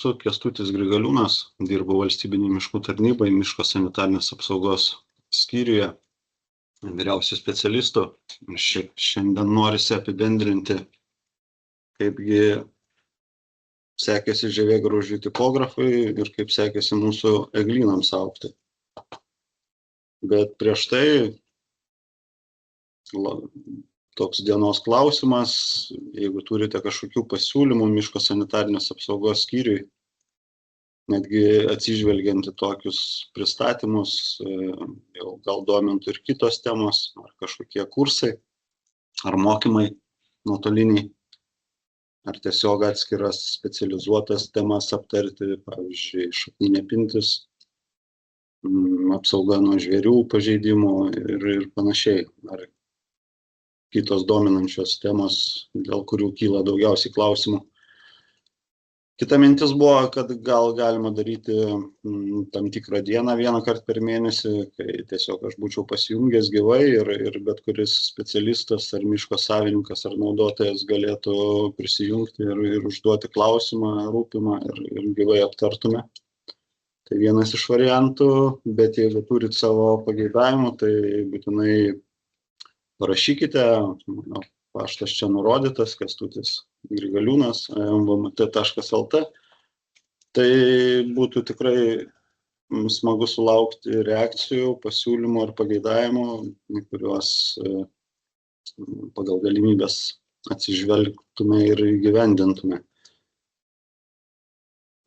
Esu Kęstutis Grigaliūnas, dirbu valstybinėje miškų tarnyboje, miško sanitarinės apsaugos skyriuje, vyriausiu specialistu. Šiandien norisi apibendrinti, kaipgi sekėsi žievėgraužių tipografui ir kaip sekėsi mūsų eglynams augti. Bet prieš tai toks dienos klausimas, jeigu turite kažkokių pasiūlymų miško sanitarinės apsaugos skyriui, netgi atsižvelgiant į tokius pristatymus, jau gal domintų ir kitos temos, ar kažkokie kursai, ar mokymai nuotoliniai, ar tiesiog atskiras specializuotas temas aptarti, pavyzdžiui, šakninė pintis, apsauga nuo žvėrių pažeidimų ir panašiai, ar kitos dominančios temos, dėl kurių kyla daugiausiai klausimų. Kita mintis buvo, kad gal galima daryti tam tikrą dieną vieną kartą per mėnesį, kai tiesiog aš būčiau pasijungęs gyvai ir bet kuris specialistas ar miško savininkas ar naudotojas galėtų prisijungti ir užduoti klausimą, rūpimą ir gyvai aptartume. Tai vienas iš variantų, bet jeigu turit savo pageidavimų, tai būtinai parašykite, mano paštas čia nurodytas, Kęstutis Grigaliūnas, mvmt.lt. Tai būtų tikrai smagu sulaukti reakcijų, pasiūlymų ar pageidavimų, kuriuos pagal galimybės atsižvelgtume ir įgyvendintume.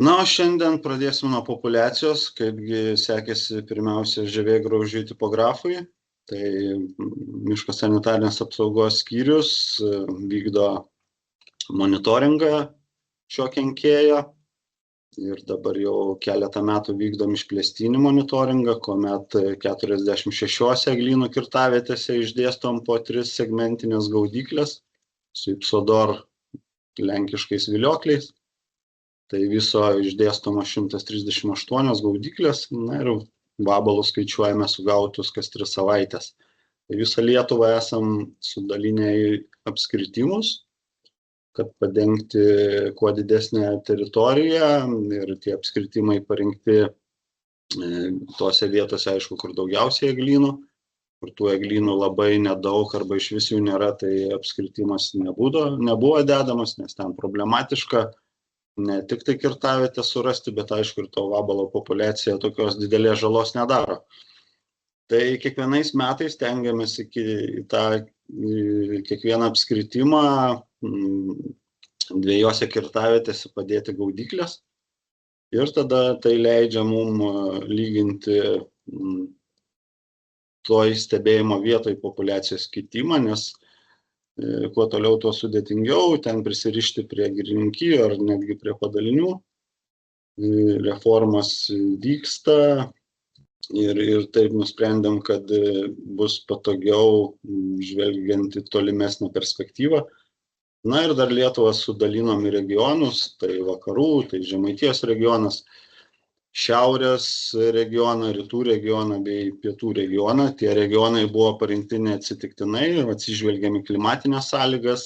Na, o šiandien pradėsime nuo populiacijos, kaipgi sekėsi pirmiausia žievėgraužių tipografui. Tai miško sanitarinės apsaugos skyrius vykdo monitoringą šio kenkėjo ir dabar jau keletą metų vykdom išplėstinį monitoringą, kuomet 46 eglynų kirtavietėse išdėstom po 3 segmentinės gaudyklės su Ipsodor lenkiškais viliokliais. Tai viso išdėstoma 138 gaudyklės, na ir vabalus skaičiuojame sugautus kas 3 savaitės. Tai visą Lietuvą esam sudalinę į apskritimus, kad padengti kuo didesnę teritoriją ir tie apskritimai parinkti tose vietose, aišku, kur daugiausiai eglynų, kur tų eglynų labai nedaug arba iš vis jų nėra, tai apskritimas nebuvo dedamas, nes ten problematiška. Ne tik tai kirtavietę surasti, bet aišku ir to vabalo populiacija tokios didelės žalos nedaro. Tai kiekvienais metais tengiamės į kiekvieną apskritimą 2 kirtavietėse padėti gaudyklės ir tada tai leidžia mum lyginti toj stebėjimo vietoj populiacijos kitimą, nes kuo toliau, tuo sudėtingiau, ten prisirišti prie girininkijų ar netgi prie padalinių. Reformas vyksta ir taip nusprendėm, kad bus patogiau žvelgiant į tolimesnę perspektyvą. Na ir dar Lietuvą sudalinom į regionus, tai vakarų, tai Žemaitijos regionas, šiaurės regioną, rytų regioną bei pietų regioną. Tie regionai buvo parinkti neatsitiktinai, atsižvelgiami klimatinės sąlygas,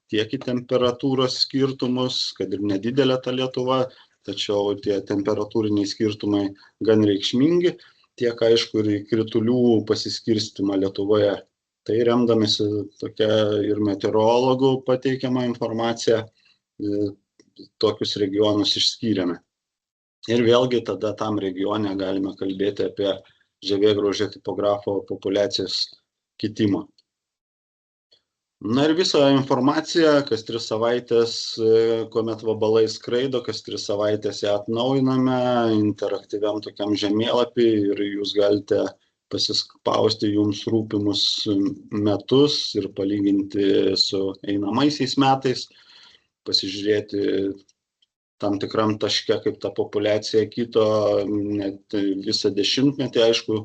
tiek į temperatūros skirtumus, kad ir nedidelė ta Lietuva, tačiau tie temperatūriniai skirtumai gan reikšmingi, tiek aišku ir į kritulių pasiskirstimą Lietuvoje. Tai remdamėsi tokia ir meteorologų pateikiama informacija, tokius regionus išskyrėme. Ir vėlgi tada tam regione galime kalbėti apie žievėgraužio tipografo populiacijos kitimą. Na ir visą informaciją, kas 3 savaitės, kuomet vabalai skraido, kas 3 savaitės ją atnaujiname interaktyviam tokiam žemėlapį ir jūs galite pasispausti jums rūpimus metus ir palyginti su einamaisiais metais, pasižiūrėti tam tikram taške, kaip ta populiacija kito net visą dešimtmetį, aišku,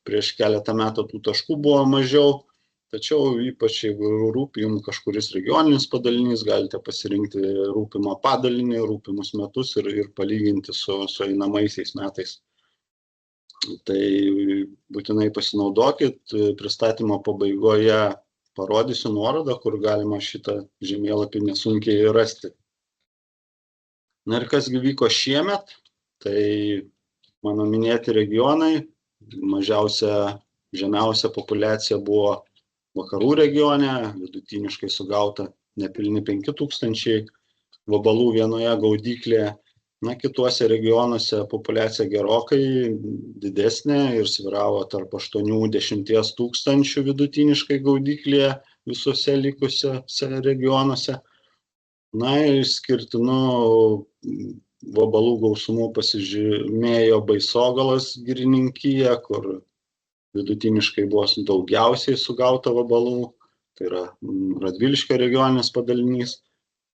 prieš keletą metų tų taškų buvo mažiau, tačiau ypač jeigu rūpi jums kažkuris regioninis padalinys, galite pasirinkti rūpimą padalinį, rūpimus metus ir palyginti su einamaisiais metais. Tai būtinai pasinaudokit, pristatymo pabaigoje parodysiu nuorodą, kur galima šitą žemėlapį nesunkiai rasti. Na ir kas vyko šiemet, tai mano minėti regionai, žemiausia populiacija buvo vakarų regione, vidutiniškai sugauta nepilni 5000 vabalų vienoje gaudyklėje. Na, kituose regionuose populiacija gerokai didesnė ir svyravo tarp 8–10 tūkstančių vidutiniškai gaudyklėje visuose likusiuose regionuose. Na, išskirtinu vabalų gausumu pasižymėjo Baisogalos girininkija, kur vidutiniškai buvo daugiausiai sugauta vabalų, tai yra Radviliškio regioninis padalinys,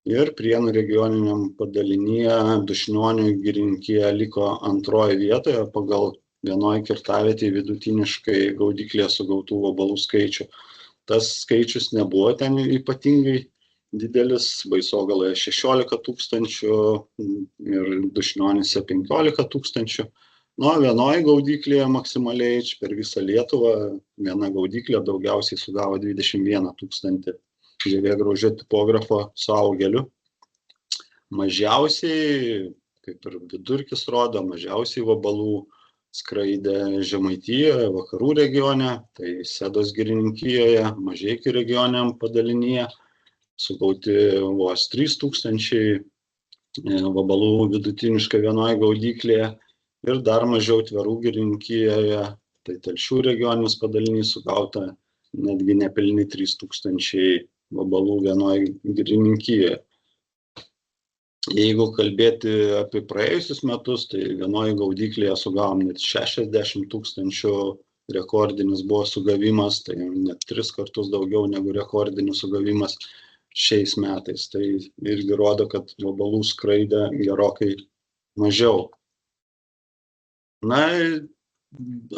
ir Prienų regioniniam padalinyje Dušnionių girininkija liko antroje vietoje pagal vienoje kirtavietėje vidutiniškai gaudyklėje sugautų vabalų skaičių. Tas skaičius nebuvo ten ypatingai didelis, Baisogaloje 16 tūkstančių ir Dušnionyse 15 tūkstančių. Nu, vienoje gaudyklėje maksimaliai per visą Lietuvą viena gaudyklė daugiausiai sugavo 21 tūkstantį žievėgraužio tipografo suaugėlių. Mažiausiai, kaip ir vidurkis rodo, mažiausiai vabalų skraidė Žemaitijoje, vakarų regione, tai Sedos girininkijoje, Mažeikių regioniniam padalinyje, sugauti vos 3000 vabalų vidutiniškai vienoje gaudyklėje ir dar mažiau Tverų girininkijoje, tai Telšių regioninis padalinys sugauta netgi nepilni 3000 vabalų vienoje girininkijoje. Jeigu kalbėti apie praėjusius metus, tai vienoje gaudyklėje sugavom net 60 tūkstančių, rekordinis buvo sugavimas, tai net 3 kartus daugiau negu rekordinis sugavimas šiais metais. Tai irgi rodo, kad vabalų skraidė gerokai mažiau. Na,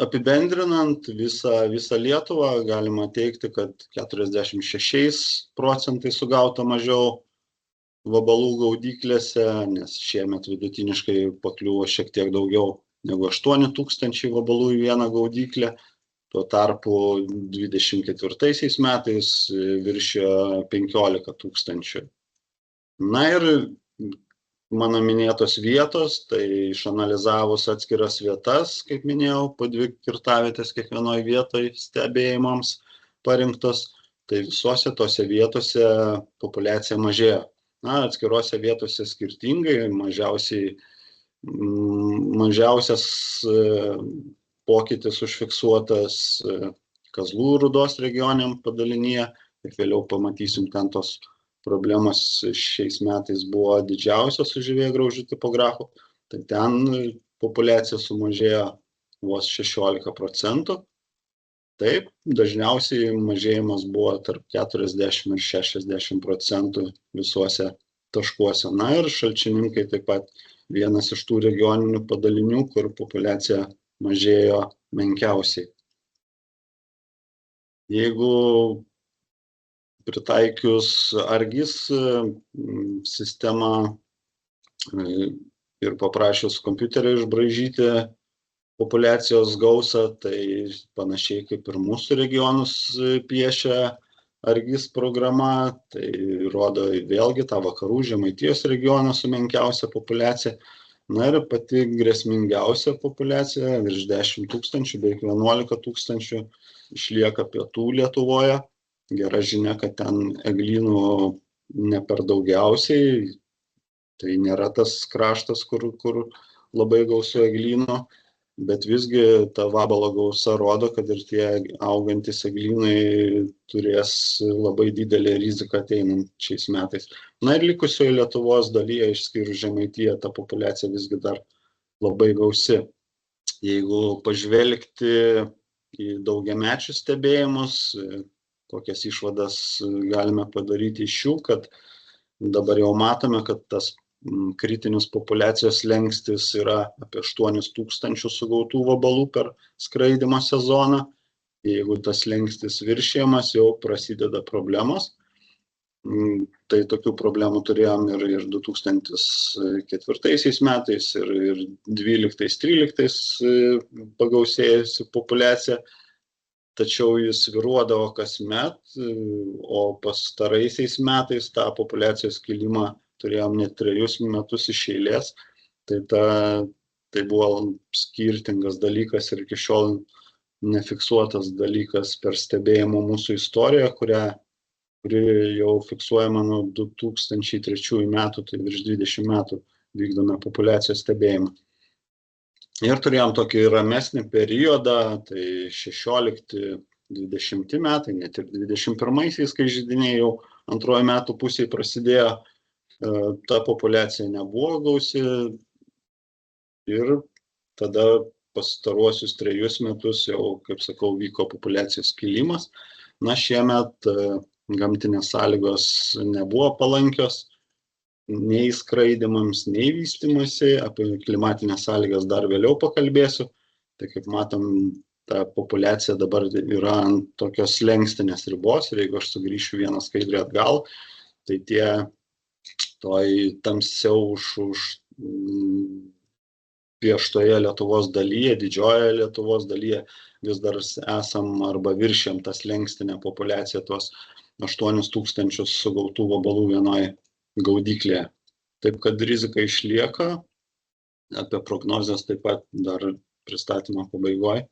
apibendrinant visą Lietuvą, galima teikti, kad 46% sugauta mažiau vabalų gaudyklėse, nes šiemet vidutiniškai pakliuvo šiek tiek daugiau negu 8000 vabalų į vieną gaudyklę. Tuo tarpu 24 metais viršijo 15 000. Na ir mano minėtos vietos, tai išanalizavus atskiras vietas, kaip minėjau, po 2 kirtavietės kiekvienoje vietoje stebėjimams parinktos, tai visose tose vietose populiacija mažėjo. Na, atskiruose vietose skirtingai, mažiausias pokytis užfiksuotas Kazlų Rūdos regioniniam padalinyje, ir vėliau pamatysim, ten tos problemos šiais metais buvo didžiausios su žievėgraužių tipografu, tai ten populiacija sumažėjo vos 16%. Taip, dažniausiai mažėjimas buvo tarp 40 ir 60% visuose taškuose. Na ir Šalčininkai taip pat vienas iš tų regioninių padalinių, kur populiacija mažėjo menkiausiai. Jeigu pritaikius Argis sistemą ir paprašius kompiuterio išbraižyti populiacijos gausą, tai panašiai kaip ir mūsų regionus piešia Argis programa, tai rodo vėlgi tą vakarų Žemaitijos regioną su menkiausia populiacija. Na ir pati grėsmingiausia populiacija, virš 10 000, beveik 11 000, išlieka pietų Lietuvoje. Gera žinia, kad ten eglynų ne per daugiausiai, tai nėra tas kraštas, kur labai gausu eglynų. Bet visgi ta vabalo gausa rodo, kad ir tie augantys eglynai turės labai didelę riziką ateinančiais metais. Na ir likusioje Lietuvos dalyje, išskyrus Žemaitiją, ta populiacija visgi dar labai gausi. Jeigu pažvelgti į daugiamečius stebėjimus, kokias išvadas galime padaryti iš jų, kad dabar jau matome, kad tas kritinis populiacijos slenkstis yra apie 8 000 sugautų vabalų per skraidymo sezoną. Jeigu tas slenkstis viršijamas, jau prasideda problemos. Tai tokių problemų turėjom ir 2004 metais, ir 12-13 pagausėjusi populiacija. Tačiau jis svyruodavo kasmet, o pastaraisiais metais tą populiacijos kilimą turėjom net 3 metus iš eilės. Tai buvo skirtingas dalykas ir iki šiol nefiksuotas dalykas per stebėjimo mūsų istoriją, kuri jau fiksuojama nuo 2003 metų, tai virš 20 metų vykdome populiacijos stebėjimą. Ir turėjom tokį ramesnį periodą, tai 16-20 metai, net ir 21-aisiais, kai židiniai jau antroji metų pusėje prasidėjo, ta populiacija nebuvo gausi ir tada pastaruosius 3 metus jau, kaip sakau, vyko populiacijos kilimas. Na, šiemet gamtinės sąlygos nebuvo palankios nei skraidymams, nei vystymuisi. Apie klimatinės sąlygas dar vėliau pakalbėsiu. Tai kaip matom, ta populiacija dabar yra ant tokios slenkstinės ribos ir jeigu aš sugrįšiu vieną skaidrį atgal, tai tamsiau už pieštoje Lietuvos dalyje, didžiojoje Lietuvos dalyje vis dar esam arba viršėm tą slengstinę populiaciją, tuos 8000 sugautų vabalų vienoje gaudyklėje. Taip kad rizika išlieka, apie prognozes taip pat dar pristatymo pabaigoje.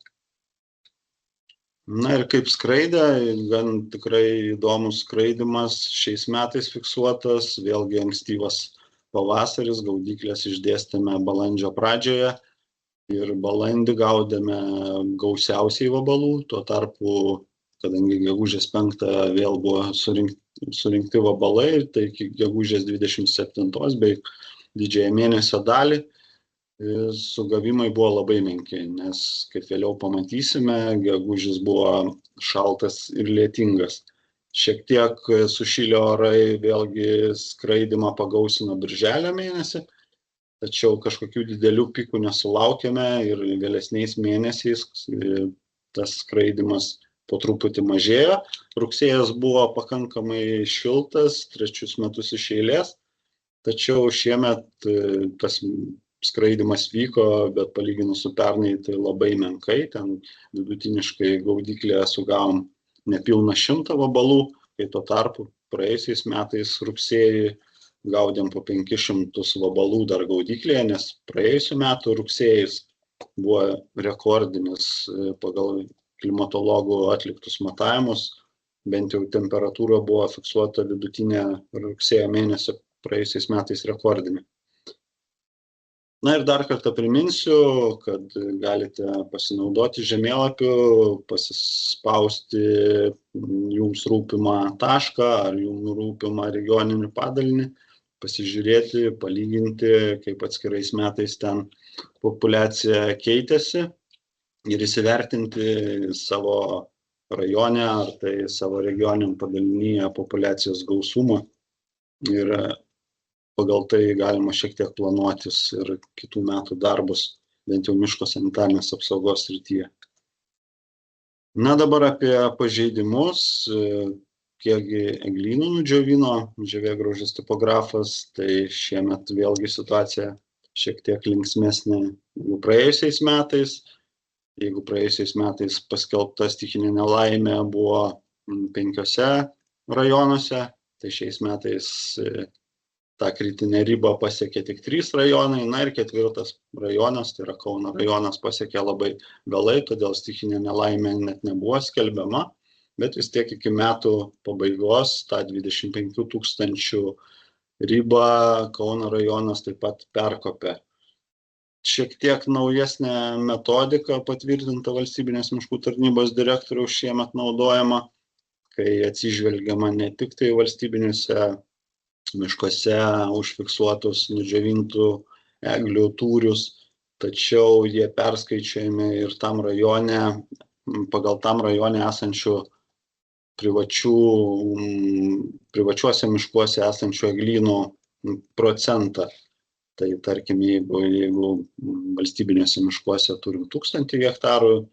Na ir kaip skraidė, gan tikrai įdomus skraidimas šiais metais fiksuotas, vėlgi ankstyvas pavasaris, gaudyklės išdėstėme balandžio pradžioje ir balandį gaudėme gausiausiai vabalų, tuo tarpu, kadangi gegužės 5 vėl buvo surinkti vabalai, tai iki gegužės 27 bei didžiąją mėnesio dalį sugavimai buvo labai menki, nes, kaip vėliau pamatysime, gegužis buvo šaltas ir lietingas. Šiek tiek sušilę orai vėlgi skraidimą pagausino birželio mėnesį, tačiau kažkokių didelių pikų nesulaukėme ir vėlesniais mėnesiais tas skraidimas po truputį mažėjo. Rugsėjas buvo pakankamai šiltas, 3 metus iš eilės, tačiau šiemet tas skraidimas vyko, bet palyginus su pernai tai labai menkai, ten vidutiniškai gaudyklėje sugavom nepilną 100 vabalų, kai tuo tarpu praėjusiais metais rugsėjį gaudėm po 500 vabalų dar gaudyklėje, nes praėjusių metų rugsėjis buvo rekordinis pagal klimatologų atliktus matavimus, bent jau temperatūra buvo fiksuota vidutinė rugsėjo mėnesio praėjusiais metais rekordinė. Na ir dar kartą priminsiu, kad galite pasinaudoti žemėlapiu, pasispausti jums rūpimą tašką ar jums rūpimą regioninį padalinį, pasižiūrėti, palyginti, kaip atskirais metais ten populiacija keitėsi ir įsivertinti savo rajone ar tai savo regioniniam padalinyje populiacijos gausumą. Ir pagal tai galima šiek tiek planuotis ir kitų metų darbus, bent jau miško sanitarinės apsaugos srityje. Na dabar apie pažeidimus, kiekgi eglynų nudžiovino žievėgraužis tipografas, tai šiemet vėlgi situacija šiek tiek linksmesnė negu praėjusiais metais. Jeigu praėjusiais metais paskelbta stichinė nelaimė buvo 5 rajonuose, tai šiais metais tą kritinę ribą pasiekė tik 3 rajonai, na ir 4 rajonas, tai yra Kauno rajonas, pasiekė labai vėlai, todėl stichinė nelaimė net nebuvo skelbiama, bet vis tiek iki metų pabaigos tą 25 000 ribą Kauno rajonas taip pat perkopė. Šiek tiek naujesnė metodika patvirtinta valstybinės miškų tarnybos direktoriaus šiemet naudojama, kai atsižvelgiama ne tik tai valstybiniuose miškuose užfiksuotus nudžiovintų eglių tūrius, tačiau jie perskaičiuojami ir tam rajone, pagal tam rajone esančių privačiuose miškuose esančių eglynų procentą. Tai tarkim, jeigu valstybinėse miškuose turim 1000 hektarų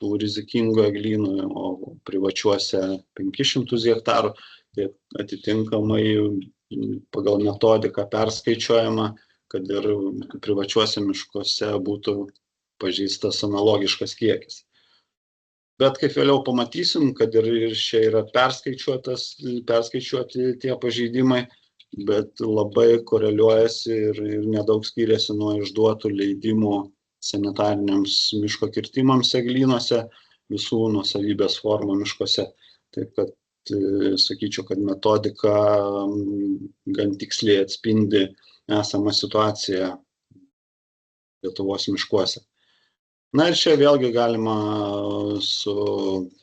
tų rizikingų eglynų, o privačiuose 500 hektarų, tai atitinkamai pagal metodiką perskaičiuojama, kad ir privačiuose miškuose būtų pažeistas analogiškas kiekis. Bet kaip vėliau pamatysim, kad ir čia yra perskaičiuoti tie pažeidimai, bet labai koreliuojasi ir nedaug skiriasi nuo išduotų leidimų sanitariniams miško kirtimams eglynuose, visų nuosavybės formų miškuose. Taip kad sakyčiau, kad metodika gan tiksliai atspindi esamą situaciją Lietuvos miškuose. Na ir čia vėlgi galima su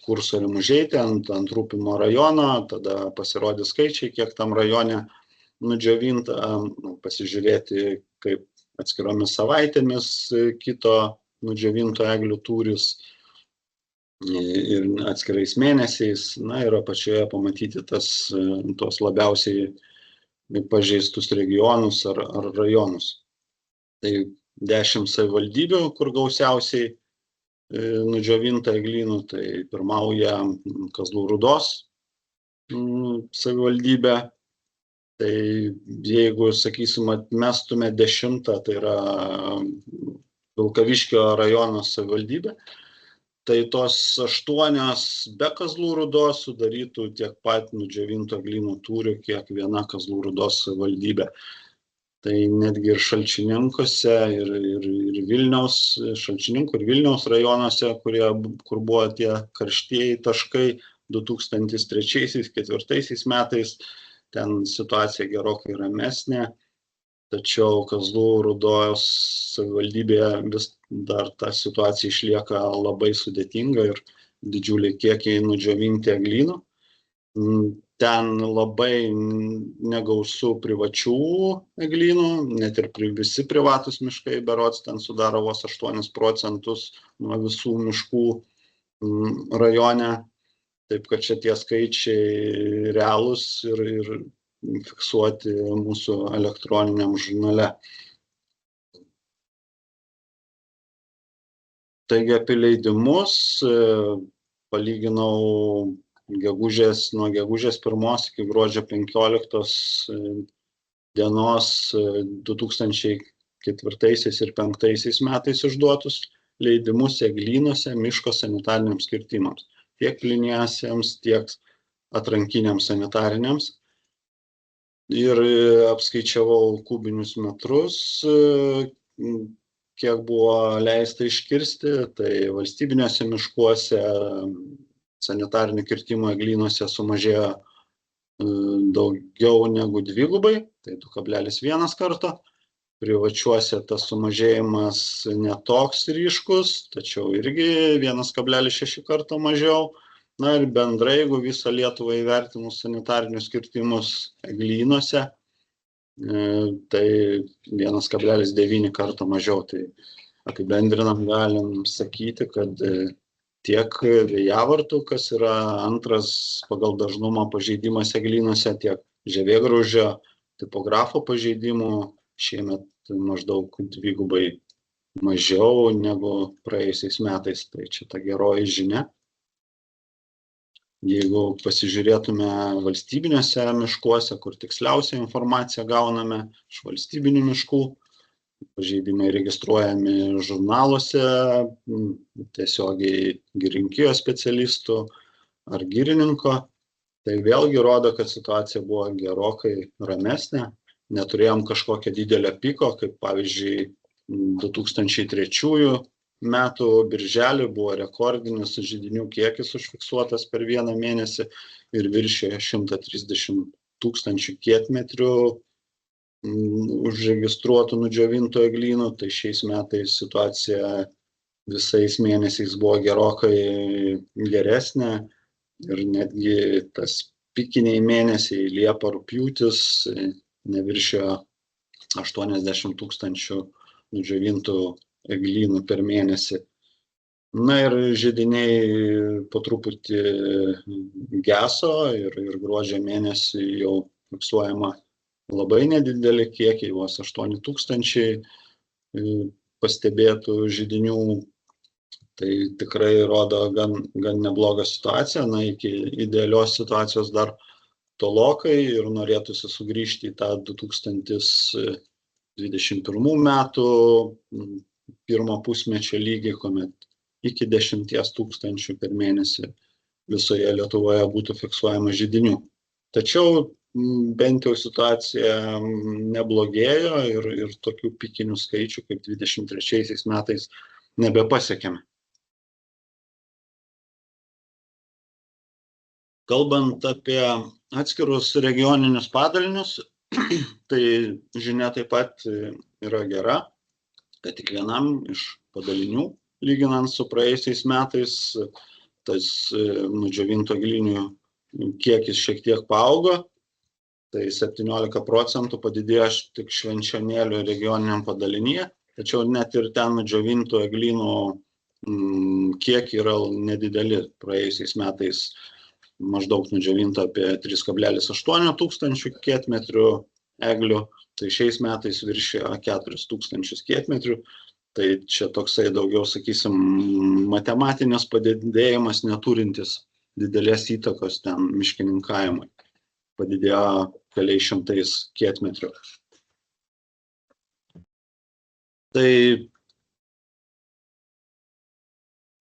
kursorium užeiti ant Rūpimo rajono, tada pasirodys skaičiai, kiek tam rajone nudžiovinta, pasižiūrėti, kaip atskiromis savaitėmis kito nudžiovinto eglių tūris ir atskirais mėnesiais. Na ir apačioje pamatyti tos labiausiai pažeistus regionus ar rajonus. Tai 10 savivaldybių, kur gausiausiai nudžiovinta eglynų, tai pirmauja Kazlų Rūdos savivaldybė. Tai jeigu, sakysim, atmestume 10, tai yra Vilkaviškio rajono savivaldybė, tai tos 8 be Kazlų Rūdos sudarytų tiek pat nudžiovinto eglynų tūrių, kiek viena Kazlų Rūdos savivaldybė. Tai netgi ir Šalčininkuose, ir Vilniaus, Šalčininkų ir Vilniaus rajonuose, kur buvo tie karštieji taškai 2003-2004 metais, ten situacija gerokai ramesnė, tačiau Kazlų Rūdos savivaldybėje vis dar ta situacija išlieka labai sudėtinga ir didžiuliai kiekiai nudžiovinti eglynų. Ten labai negausu privačių eglynų, net ir visi privatus miškai, berods ten sudaro vos 8% nuo visų miškų rajone. Taip kad čia tie skaičiai realūs ir fiksuoti mūsų elektroniniam žurnale. Taigi apie leidimus palyginau nuo gegužės 1 iki gruodžio 15 dienos 2004 ir 2005 metais išduotus leidimus eglynuose miško sanitariniams kirtimams, tiek plyniesiems, tiek atrankiniams sanitariniams. Ir apskaičiavau kubinius metrus, kiek buvo leista iškirsti, tai valstybiniuose miškuose sanitarinių kirtimų eglynuose sumažėjo daugiau negu dvigubai, tai 2,1 karto. Privačiuose tas sumažėjimas netoks ryškus, tačiau irgi 1,6 karto mažiau. Na ir bendrai, jeigu visą Lietuvą įvertinus sanitarinius kirtimus eglynuose, tai 1,9 karto mažiau. Tai apibendrinam galim sakyti, kad tiek vėjavartų, kas yra antras pagal dažnumą pažeidimas eglynuose, tiek žievėgraužio tipografo pažeidimų šiemet maždaug dvigubai mažiau negu praėjusiais metais. Tai čia ta geroji žinia. Jeigu pasižiūrėtume valstybiniuose miškuose, kur tiksliausią informaciją gauname iš valstybinių miškų, pažeidimai registruojami žurnaluose, tiesiogiai girininkijos specialistų ar girininko. Tai vėlgi rodo, kad situacija buvo gerokai ramesnė. Neturėjom kažkokio didelio piko, kaip pavyzdžiui 2003 metų birželį buvo rekordinis židinių kiekis užfiksuotas per vieną mėnesį ir viršė 130 000 kietmetrių užregistruotų nudžiovintų eglynų. Tai šiais metais situacija visais mėnesiais buvo gerokai geresnė ir netgi tas pikiniai mėnesiai, Liepa, Rugpjūtis, neviršėjo 80 000 nudžiovintų eglynų per mėnesį. Na ir židiniai po truputį geso ir gruodžio mėnesį jau fiksuojama labai nedideli kiekiai, vos 8 000 pastebėtų židinių. Tai tikrai rodo gan neblogą situaciją. Na, iki idealios situacijos dar tolokai ir norėtųsi sugrįžti į tą 2021 metų pirmo pusmečio lygį, kuomet iki 10 000 per mėnesį visoje Lietuvoje būtų fiksuojama židinių. Tačiau bent jau situacija neblogėjo ir tokių pikinių skaičių kaip 23 metais nebepasiekėme. Kalbant apie atskirus regioninius padalinius, tai žinia taip pat yra gera, kad tik vienam iš padalinių, lyginant su praėjusiais metais, tas nudžiovintų eglinių kiekis šiek tiek paaugo, tai 17% padidėjo tik Švenčionėlių regioniniam padalinyje, tačiau net ir ten nudžiovintų eglynų kiekiai yra nedideli. Praėjusiais metais maždaug nudžiovinta apie 3,8 tūkstančių kietmetrių eglių, tai šiais metais viršija 4 tūkstančius kietmetrių. Tai čia toksai daugiau, sakysim, matematinis padidėjimas neturintis didelės įtakos ten miškininkavimui. Padidėjo keliais šimtais kietmetrių. Tai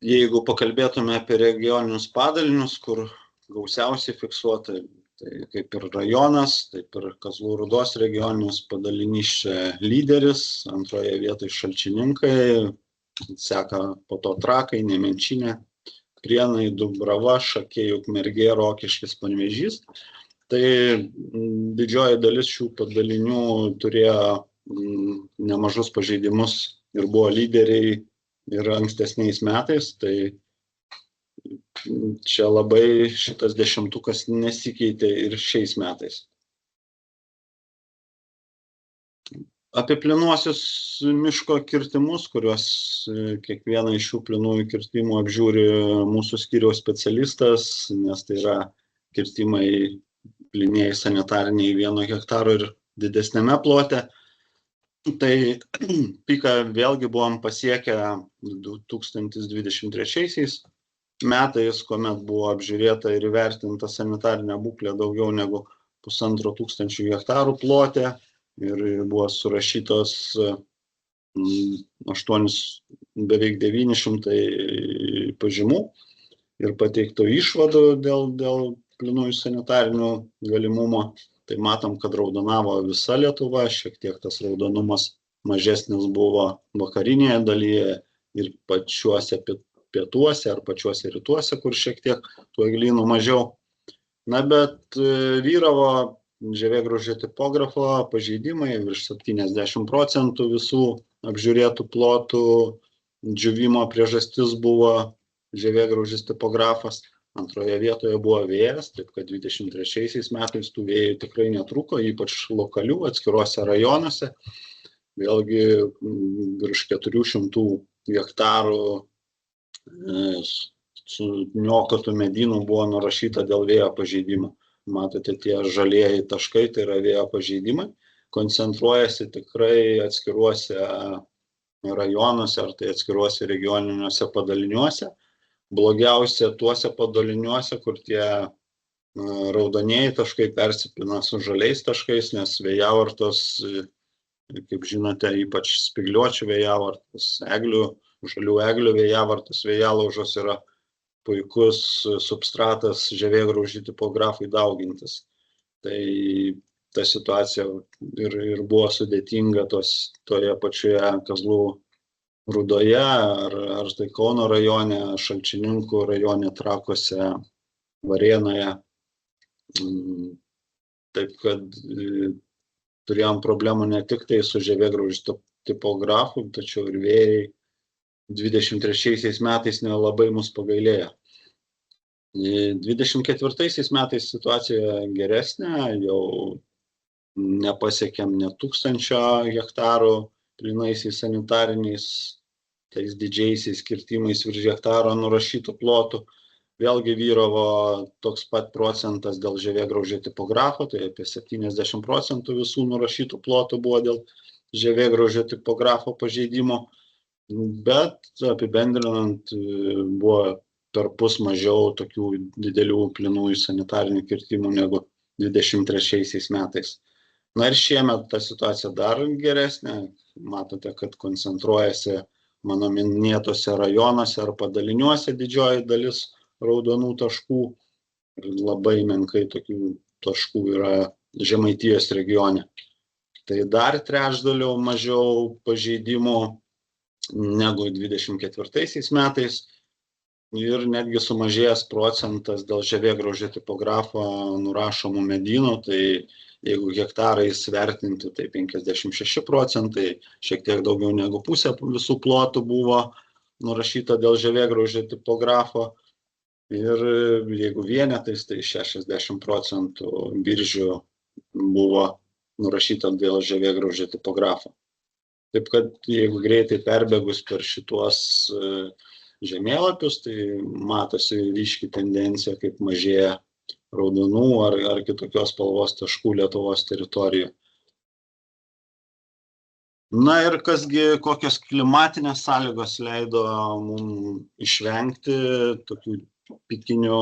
jeigu pakalbėtume apie regioninius padalinius, kur gausiausiai fiksuota, tai kaip ir rajonas, taip ir Kazlų Rūdos regioninis padalinys čia lyderis, antroje vietoje Šalčininkai, seka po to Trakai, Nemenčinė, Prienai, Dubrava, Šakiai, Ukmergė, Rokiškis, Panevėžys. Tai didžioji dalis šių padalinių turėjo nemažus pažeidimus ir buvo lyderiai ir ankstesniais metais, tai čia labai šitas dešimtukas nesikeitė ir šiais metais. Apie plynuosius miško kirtimus, kuriuos kiekvieną iš šių plynųjų kirtimų apžiūri mūsų skyriaus specialistas, nes tai yra kirtimai plynieji sanitariniai 1 hektaro ir didesnėme plote. Tai piką vėlgi buvom pasiekę 2023 metais, kuomet buvo apžiūrėta ir įvertinta sanitarinė būklė daugiau negu 1500 hektarų plote ir buvo surašytos beveik 900 pažymų ir pateiktų išvadų dėl plynųjų sanitarinių galimumo. Tai matom, kad raudonavo visa Lietuva, šiek tiek tas raudonumas mažesnis buvo vakarinėje dalyje ir pačiuose pietuose ar pačiuose rytuose, kur šiek tiek tų eglynų mažiau. Na, bet vyravo žievėgraužio tipografo pažeidimai, virš 70% visų apžiūrėtų plotų džiūvimo priežastis buvo žievėgraužis tipografas. Antroje vietoje buvo vėjas, taip kad 23 metais tų vėjų tikrai netrūko, ypač lokalių atskiruose rajonuose. Vėlgi virš 400 hektarų suniokotų medynų buvo nurašyta dėl vėjo pažeidimų. Matote, tie žalieji taškai, tai yra vėjo pažeidimai, koncentruojasi tikrai atskiruose rajonuose ar tai atskiruose regioniniuose padaliniuose. Blogiausia tuose padaliniuose, kur tie raudonieji taškai persipina su žaliais taškais, nes vėjavartos, kaip žinote, ypač spygliuočių vėjavartos, žalių eglių vėjavartos, vėjalaužos yra puikus substratas žievėgraužį tipografui daugintis. Tai ta situacija ir buvo sudėtinga toje pačioje Kazlų Rūdoje, ar tai Kauno rajone, Šalčininkų rajone, Trakuose, Varėnoje. Taip kad turėjom problemų ne tik tai su žievėgraužio tipografu, tačiau ir vėjai 23 metais nelabai mus pagailėjo. 24 metais situacija geresnė, jau nepasiekėm net 1000 hektarų plynaisiais sanitariniais, tais didžiaisiais kirtimais virš hektaro nurašytų plotų. Vėlgi vyravo toks pat procentas dėl žievėgraužio tipografo, tai apie 70% visų nurašytų plotų buvo dėl žievėgraužio tipografo pažeidimo, bet apibendrinant buvo perpus mažiau tokių didelių plynųjų sanitarinių kirtimų negu 23 metais. Na ir šiemet ta situacija dar geresnė. Matote, kad koncentruojasi mano minėtose rajonuose ar padaliniuose didžioji dalis raudonų taškų. Ir labai menkai tokių taškų yra Žemaitijos regione. Tai dar trečdaliu mažiau pažeidimų negu 24 metais ir netgi sumažėjęs procentas dėl žievėgraužio tipografo nurašomų medynų, tai jeigu hektarais vertinti, tai 56%, šiek tiek daugiau negu pusė visų plotų buvo nurašyta dėl žievėgraužio tipografo ir jeigu vienetais, tai 60% biržių buvo nurašyta dėl žievėgraužio tipografo. Taip kad jeigu greitai perbėgus per šituos žemėlapius, tai matosi ryški tendencija, kaip mažėja raudonų ar kitokios spalvos taškų Lietuvos teritorijoje. Na ir kokios klimatinės sąlygos leido mums išvengti tokių pikinių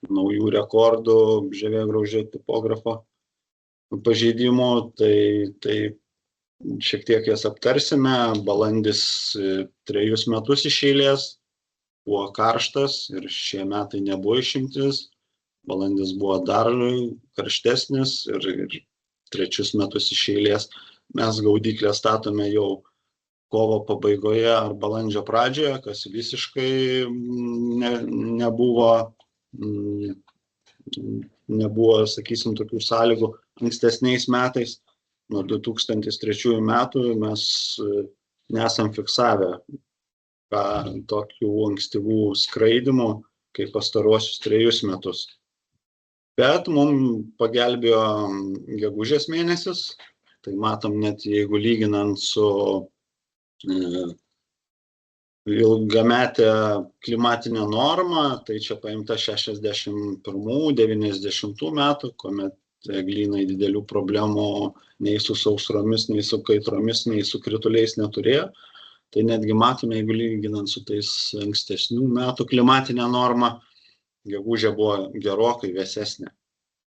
naujų rekordų žievėgraužio tipografo pažeidimų, tai šiek tiek jas aptarsime. Balandis 3 metus iš eilės buvo karštas ir šie metai nebuvo išimtis. Balandis buvo dar karštesnis ir 3 metus iš eilės mes gaudyklę statome jau kovo pabaigoje ar balandžio pradžioje, kas visiškai nebuvo, sakysim, tokių sąlygų ankstesniais metais. Nuo 2003 metų mes nesam fiksavę tokių ankstyvų skraidymų kaip pastaruosius 3 metus. Bet mums pagelbėjo gegužės mėnesis, tai matom net jeigu lyginant su ilgametę klimatinę normą, tai čia paimta 61-90 metų, kuomet eglynai didelių problemų nei su sausromis, nei su kaitromis, nei su krituliais neturėjo. Tai netgi matome, jeigu lyginant su tais ankstesnių metų klimatinė norma, gegužė buvo gerokai vėsesnė.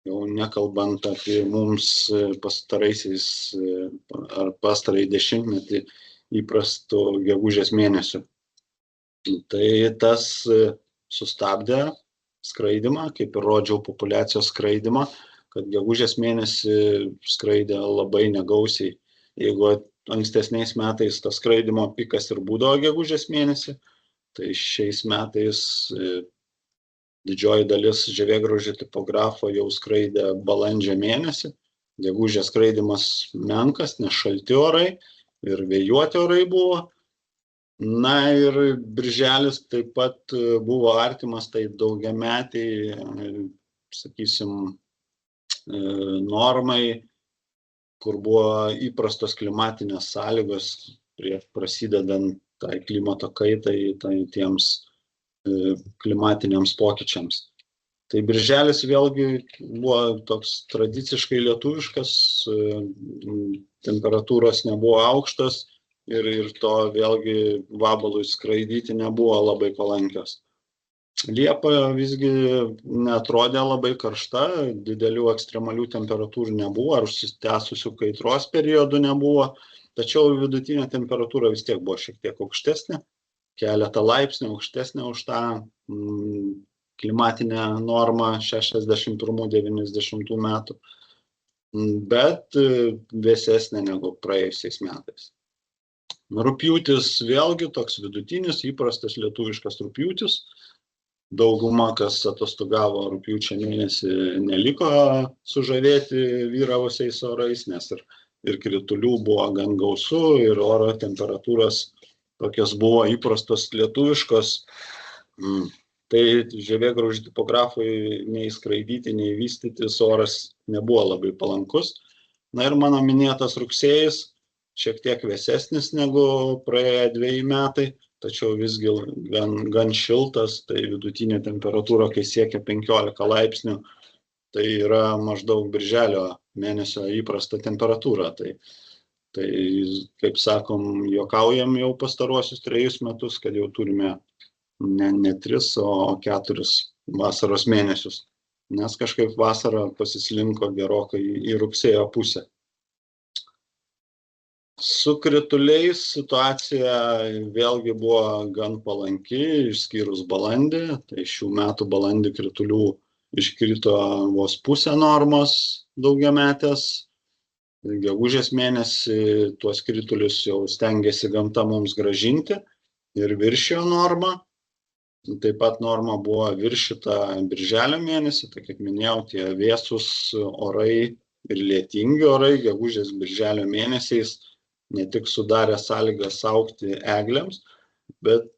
Jau nekalbant apie mums pastarąjį dešimtmetį įprastų gegužės mėnesių. Tai tas sustabdė skraidymą, kaip ir rodžiau populiacijos skraidymą, kad gegužės mėnesį skraidė labai negausiai. Jeigu ankstesniais metais tas skraidimo pikas ir būdavo gegužės mėnesį, tai šiais metais didžioji dalis žievėgraužio tipografo jau skraidė balandžio mėnesį. Gegužės skraidimas menkas, nes šalti orai ir vėjuoti orai buvo. Na ir birželis taip pat buvo artimas tai daugiametiai, sakysim, normai, kur buvo įprastos klimatinės sąlygos prieš prasidedant tai klimato kaitai, tai tiems klimatiniams pokyčiams. Tai birželis vėlgi buvo toks tradiciškai lietuviškas, temperatūros nebuvo aukštas ir to vėlgi vabalui skraidyti nebuvo labai palankios. Liepa visgi neatrodė labai karšta, didelių ekstremalių temperatūrų nebuvo, ar užsitęsusių kaitros periodų nebuvo, tačiau vidutinė temperatūra vis tiek buvo šiek tiek aukštesnė, keletą laipsnių aukštesnė už tą klimatinę normą 61-90 metų, bet vėsesnė negu praėjusiais metais. Rugpjūtis vėlgi toks vidutinis, įprastas lietuviškas rugpjūtis. Dauguma, kas atostogavo rugpjūčio mėnesį, neliko sužavėti vyravusiais orais, nes ir kritulių buvo gan gausu, ir oro temperatūros tokios buvo įprastos lietuviškos. Tai žievėgraužio tipografui nei skraidyti, nei vystytis oras nebuvo labai palankus. Na ir mano minėtas rugsėjis šiek tiek vėsesnis negu praėję 2 metai, tačiau visgi gan šiltas, tai vidutinė temperatūra, kai siekia 15 laipsnių, tai yra maždaug birželio mėnesio įprasta temperatūra. Tai kaip sakom, juokaujam jau pastaruosius 3 metus, kad jau turime ne 3, o 4 vasaros mėnesius, nes kažkaip vasara pasislinko gerokai į rugsėjo pusę. Su krituliais situacija vėlgi buvo gan palanki, išskyrus balandį. Tai šių metų balandį kritulių iškrito vos pusę normos daugiametės. Gegužės mėnesį tuos kritulius jau stengiasi gamta mums grąžinti ir viršijo normą. Taip pat norma buvo viršyta birželio mėnesį, tai kaip minėjau, tie vėsūs orai ir lietingi orai gegužės birželio mėnesiais ne tik sudarė sąlygas augti eglėms, bet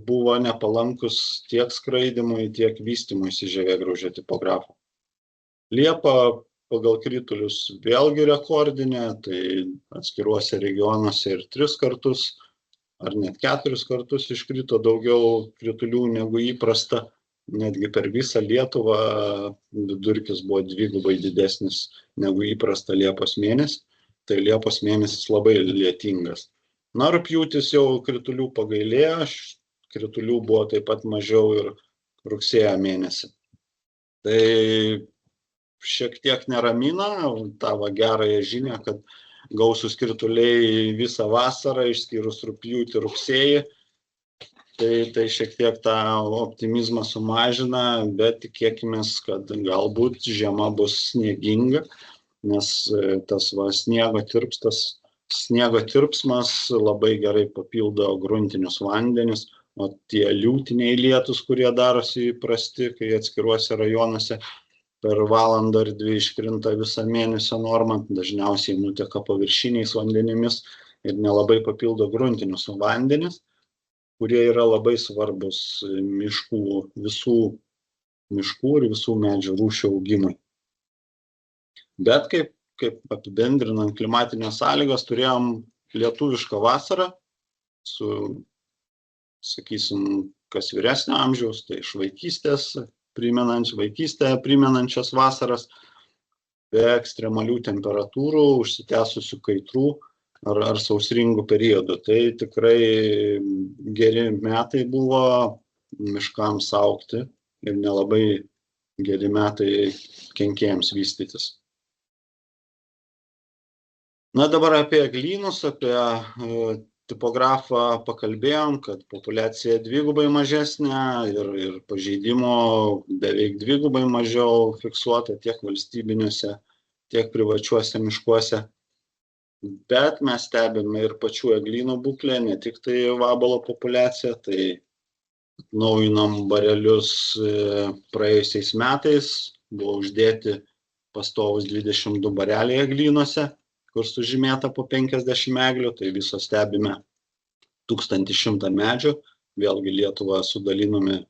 buvo nepalankus tiek skraidymui, tiek vystymuisi žievėgraužio tipografo. Liepa pagal kritulius vėlgi rekordinė, tai atskiruose regionuose ir 3 kartus ar net 4 kartus iškrito daugiau kritulių negu įprasta. Netgi per visą Lietuvą vidurkis buvo 2 didesnis negu įprasta Liepos mėnesį. Tai Liepos mėnesis labai lietingas. Na, rugpjūtis jau kritulių pagailėjo, kritulių buvo taip pat mažiau ir rugsėjo mėnesį. Tai šiek tiek neramina tavo gerąją žinią, kad gausūs krituliai visą vasarą, išskyrus rugpjūtį, rugsėjį. Tai šiek tiek tą optimizmą sumažina, bet tikėkimės, kad galbūt žiema bus snieginga, nes tas sniego tirpsmas labai gerai papildo gruntinius vandenis, o tie liūtiniai lietūs, kurie darosi įprasti, kai atskiruose rajonuose per valandą ar 2 iškrinta visą mėnesio normą, dažniausiai nuteka paviršiniais vandenimis ir nelabai papildo gruntinius vandenis, kurie yra labai svarbus visų miškų ir visų medžių rūšių augimui. Bet kaip apibendrinant klimatinės sąlygas, turėjom lietuvišką vasarą su, sakysim, kas vyresnio amžiaus, tai iš vaikystę primenančias vasaras, be ekstremalių temperatūrų, užsitęsusių kaitrų ar sausringų periodų. Tai tikrai geri metai buvo miškams augti ir nelabai geri metai kenkėjams vystytis. Na, dabar apie eglynus, apie tipografą pakalbėjom, kad populiacija 2 mažesnė ir pažeidimo beveik 2 mažiau fiksuota tiek valstybiniuose, tiek privačiuose miškuose. Bet mes stebime ir pačių eglynų būklę, ne tik tai vabalo populiaciją, tai naujinom barelius praėjusiais metais, buvo uždėti pastovus 22 bareliai eglynuose, kur sužymėta po 50 eglių, tai viso stebime 1100 medžių. Vėlgi Lietuvą sudalinome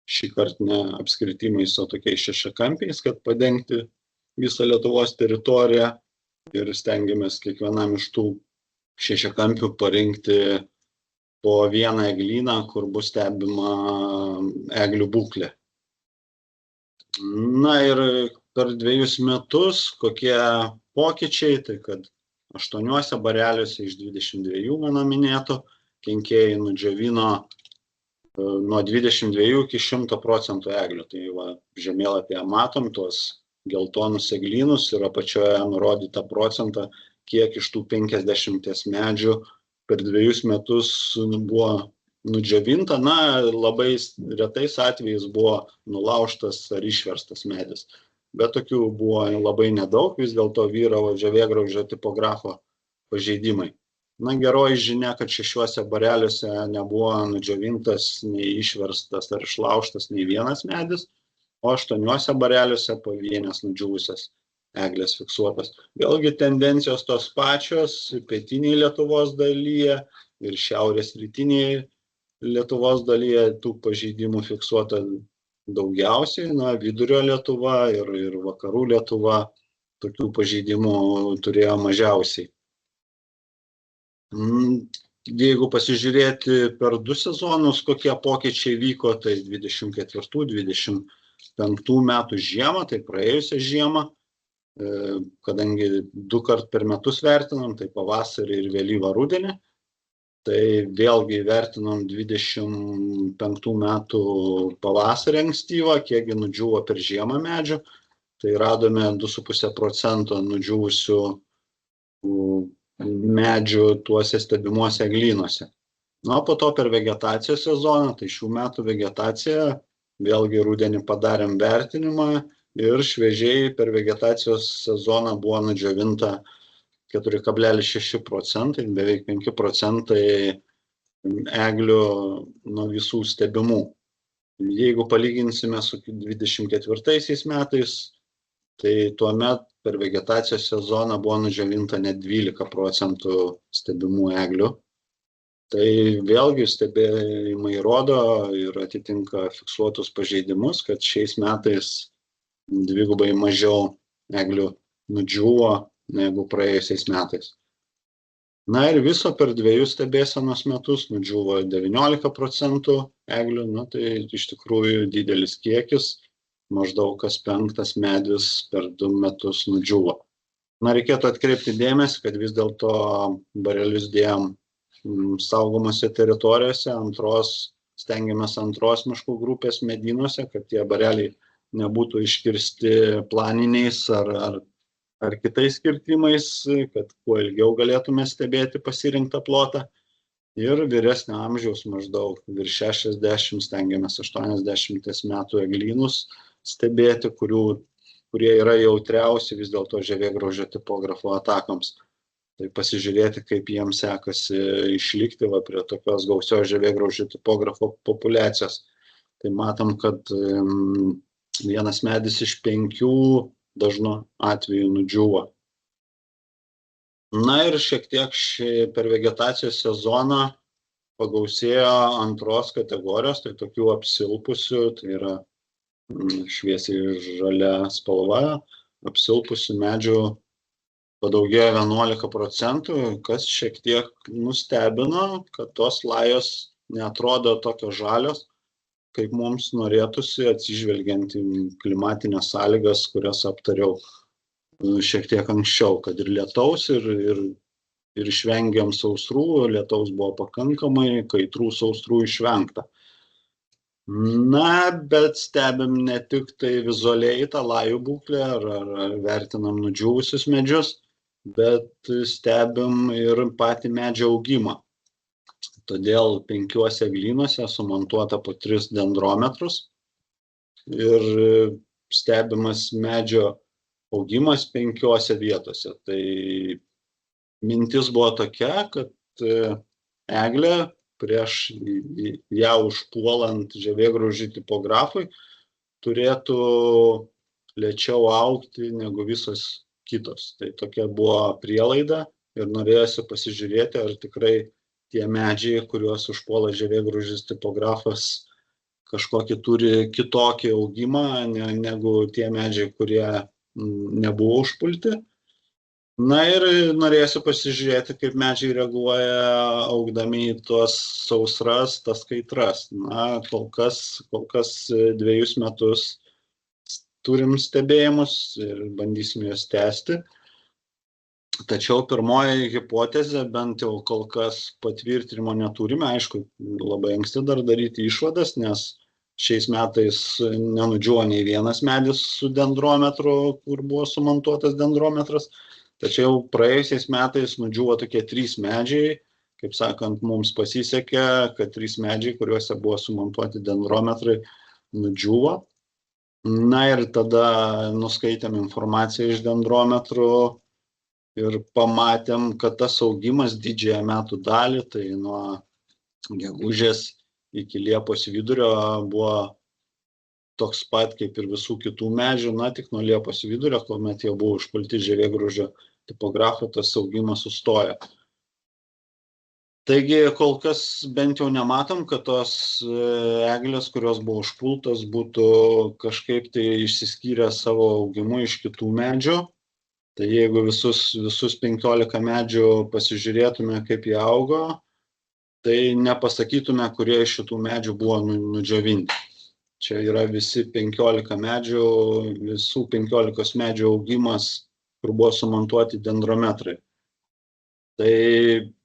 šį kartą ne apskritimais, o tokiais šešiakampiais, kad padengti visą Lietuvos teritoriją ir stengiamės kiekvienam iš tų šešiakampių parinkti po vieną eglyną, kur bus stebima eglių būklė. Na ir per 2 metus kokie pokyčiai, tai kad 8 bareliuose iš 22 mano minėtų kenkėjai nudžiovino nuo 22 iki 100% eglių. Tai va, žemėlapyje matom tuos geltonus eglynus ir apačioje nurodytą procentą, kiek iš tų 50 medžių per 2 metus buvo nudžiovinta. Na, labai retais atvejais buvo nulaužtas ar išverstas medis. Bet tokių buvo labai nedaug, vis dėlto vyravo žievėgraužio tipografo pažeidimai. Na, geroji žinia, kad 6 bareliuose nebuvo nudžiovintas, nei išverstas ar išlaužtas nei vienas medis, o 8 bareliuose pavienės nudžiūvusios eglės fiksuotas. Vėlgi tendencijos tos pačios, pietiniai Lietuvos dalyje ir šiaurės rytiniai Lietuvos dalyje tų pažeidimų fiksuota daugiausiai, na, vidurio Lietuva ir vakarų Lietuva tokių pažeidimų turėjo mažiausiai. Jeigu pasižiūrėti per 2 sezonus, kokie pokyčiai vyko, tai 24-25 metų žiemą, tai praėjusią žiemą, kadangi 2 kart per metus vertinam, tai pavasarį ir vėlyvą rudenį, tai vėlgi vertinom 25 metų pavasarį ankstyvą, kiekgi nudžiūvo per žiemą medžių, tai radome 2,5% nudžiūvusių medžių tuose stebimuose eglynuose. Na, po to per vegetacijos sezoną, tai šių metų vegetacija vėlgi rudenį padarėm vertinimą ir šviežiai per vegetacijos sezoną buvo nudžiovinta 4,6%, beveik 5% eglių nuo visų stebimų. Jeigu palyginsime su 24 metais, tai tuomet per vegetacijos sezoną buvo nudžiovinta net 12% stebimų eglių. Tai vėlgi stebėjimai rodo ir atitinka fiksuotus pažeidimus, kad šiais metais dvigubai mažiau eglių nudžiūvo negu praėjusiais metais. Na ir viso per 2 stebėsenos metus nudžiūvo 19% eglių, tai iš tikrųjų didelis kiekis, maždaug kas 5 medis per 2 metus nudžiūvo. Reikėtų atkreipti dėmesį, kad vis dėlto barelius dėjom saugomose teritorijose, stengiamės antros miškų grupės medynuose, kad tie bareliai nebūtų iškirsti planiniais ar kitais kirtimais, kad kuo ilgiau galėtume stebėti pasirinktą plotą. Ir vyresnio amžiaus maždaug virš 60, stengiamės 80 metų eglynus stebėti, kurie yra jautriausi vis dėlto žievėgraužio tipografo atakoms. Tai pasižiūrėti, kaip jiems sekasi išlikti prie tokios gausios žievėgraužio tipografo populiacijos. Tai matom, kad vienas medis iš 5 dažnu atveju nudžiūvo. Na ir šiek tiek per vegetacijos sezoną pagausėjo antros kategorijos, tai tokių apsilpusių, tai yra šviesiai žalia spalva, apsilpusių medžių padaugėjo 11%, kas šiek tiek nustebino, kad tos lajos neatrodo tokios žalios, kaip mums norėtųsi, atsižvelgiant į klimatinės sąlygas, kurias aptariau šiek tiek anksčiau, kad ir lietaus, ir išvengiam sausrų, lietaus buvo pakankamai, kaitrų sausrų išvengta. Na, bet stebim ne tik tai vizualiai tą lajų būklę, ar vertinam nudžiūvusius medžius, bet stebim ir patį medžio augimą. Todėl 5 eglynuose sumontuota po 3 dendrometrus ir stebimas medžio augimas 5 vietose. Tai mintis buvo tokia, kad eglė prieš ją užpuolant žievėgraužį tipografui turėtų lėčiau augti negu visos kitos. Tai tokia buvo prielaida ir norėjosi pasižiūrėti, ar tikrai tie medžiai, kuriuos užpuola žievėgraužis tipografas, kažkokį turi kitokį augimą negu tie medžiai, kurie nebuvo užpulti. Na ir norėsiu pasižiūrėti, kaip medžiai reaguoja augdami į tuos sausras, tas kaitras. Na, kol kas 2 metus turim stebėjimus ir bandysim juos tęsti. Tačiau pirmoji hipotezė, bent jau kol kas patvirtinimo neturime. Aišku, labai anksti dar daryti išvadas, nes šiais metais nenudžiūvo nei vienas medis su dendrometru, kur buvo sumontuotas dendrometras. Tačiau praėjusiais metais nudžiūvo tokie 3 medžiai. Kaip sakant, mums pasisekė, kad 3 medžiai, kuriuose buvo sumontuoti dendrometrai, nudžiūvo. Na ir tada nuskaitėm informaciją iš dendrometrų ir pamatėm, kad tas augimas didžiąją metų dalį, tai nuo gegužės iki Liepos vidurio buvo toks pat kaip ir visų kitų medžių, na tik nuo Liepos vidurio, kuomet jie buvo užpulti žievėgraužio tipografo, tas augimas sustojo. Taigi kol kas bent jau nematom, kad tos eglės, kurios buvo užpultos, būtų kažkaip tai išsiskyrę savo augimu iš kitų medžių. Tai jeigu visus 15 medžių pasižiūrėtume, kaip jie augo, tai nepasakytume, kurie iš šitų medžių buvo nudžiovinti. Čia yra visi 15 medžių, visų 15 medžių augimas, kur buvo sumontuoti dendrometrai. Tai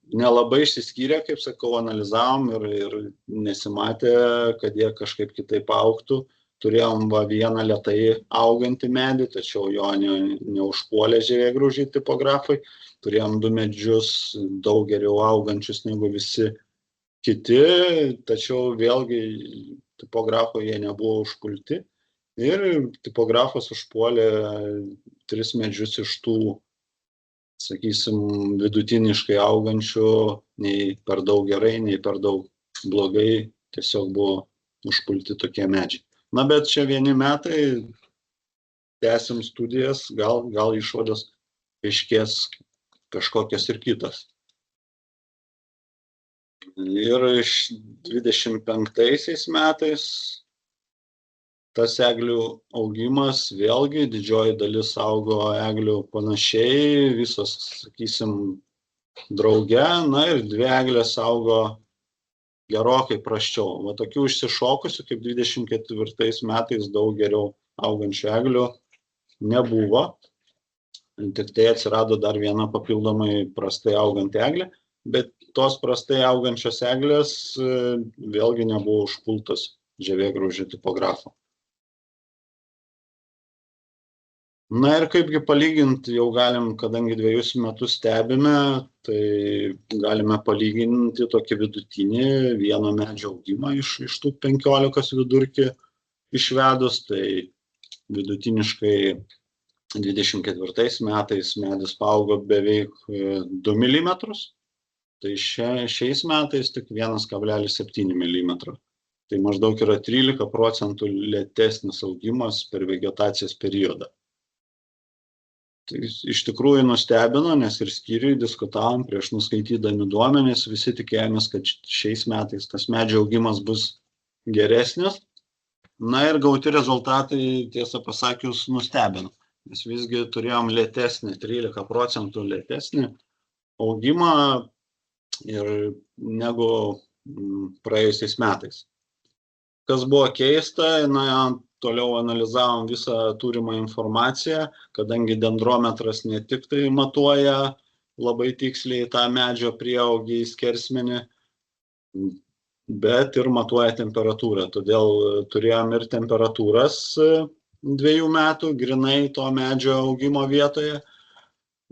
nelabai išsiskyrė, kaip sakau, analizavom ir nesimatė, kad jie kažkaip kitaip augtų. Turėjom vieną lėtai augantį medį, tačiau jo neužpuolė žievėgraužiai tipografai. Turėjom 2 medžius daug geriau augančius negu visi kiti, tačiau vėlgi tipografo jie nebuvo užpulti ir tipografas užpuolė 3 medžius iš tų, sakysim, vidutiniškai augančių, nei per daug gerai, nei per daug blogai, tiesiog buvo užpulti tokie medžiai. Na, bet čia vieni metai, tęsim studijas, gal išvados aiškės kažkokios ir kitos. Ir 25 metais tas eglių augimas, vėlgi didžioji dalis augo eglių panašiai, visos, sakysim, drauge, na ir 2 eglės augo gerokai prasčiau. Va tokių išsišokusių, kaip 24 metais daug geriau augančių eglių nebuvo. Tik tai atsirado dar viena papildomai prastai auganti eglė, bet tos prastai augančios eglės vėlgi nebuvo užpultos žievėgraužio tipografo. Na ir kaipgi palyginti jau galim, kadangi 2 metus stebime, tai galime palyginti tokį vidutinį vieno medžio augimą iš tų 15 vidurkį išvedus, tai vidutiniškai 24 metais medis paaugo beveik 2 mm, tai šiais metais tik 1,7 mm. Tai maždaug yra 13% lėtesnis augimas per vegetacijos periodą. Tai iš tikrųjų nustebino, nes ir skyriui diskutavom prieš nuskaitydami duomenis, visi tikėjomės, kad šiais metais tas medžio augimas bus geresnis. Na ir gauti rezultatai, tiesą pasakius, nustebino, nes visgi turėjom lėtesnį, 13% lėtesnį augimą negu praėjusiais metais. Kas buvo keista, toliau analizavom visą turimą informaciją, kadangi dendrometras ne tik tai matuoja labai tiksliai tą medžio prieaugį į skersmenį, bet ir matuoja temperatūrą. Todėl turėjom ir temperatūras 2 metų, grinai to medžio augimo vietoje.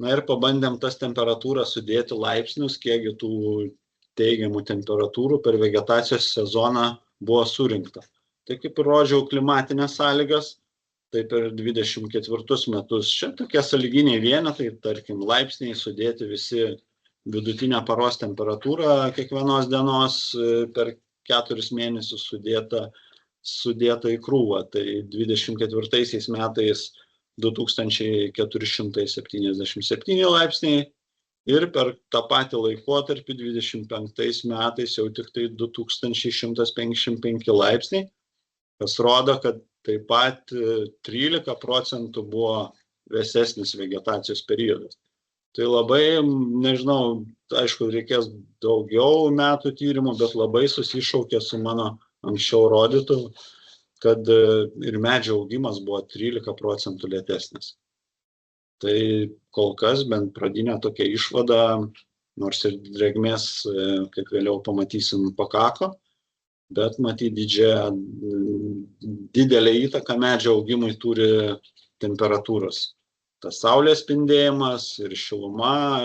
Na ir pabandėm tas temperatūras sudėti laipsnius, kiekgi tų teigiamų temperatūrų per vegetacijos sezoną buvo surinkta. Tai kaip ir rodžiau klimatinės sąlygas, tai per 24 metus čia tokie sąlyginiai vienetai, tarkim, laipsniai sudėti visi vidutinę paros temperatūrą kiekvienos dienos per 4 mėnesius sudėta į krūvą. Tai 24 metais 2477 laipsniai ir per tą patį laikotarpį 25 metais jau tik tai 2155 laipsniai. Kas rodo, kad taip pat 13% buvo vėsesnis vegetacijos periodas. Tai labai, nežinau, aišku, reikės daugiau metų tyrimų, bet labai susišaukė su mano anksčiau rodytų, kad ir medžio augimas buvo 13% lėtesnis. Tai kol kas bent pradinė tokia išvada, nors ir drėgmės, kaip vėliau pamatysim, pakako, bet matyti didelę įtaką medžio augimui turi temperatūros. Tas saulės spindėjimas ir šiluma,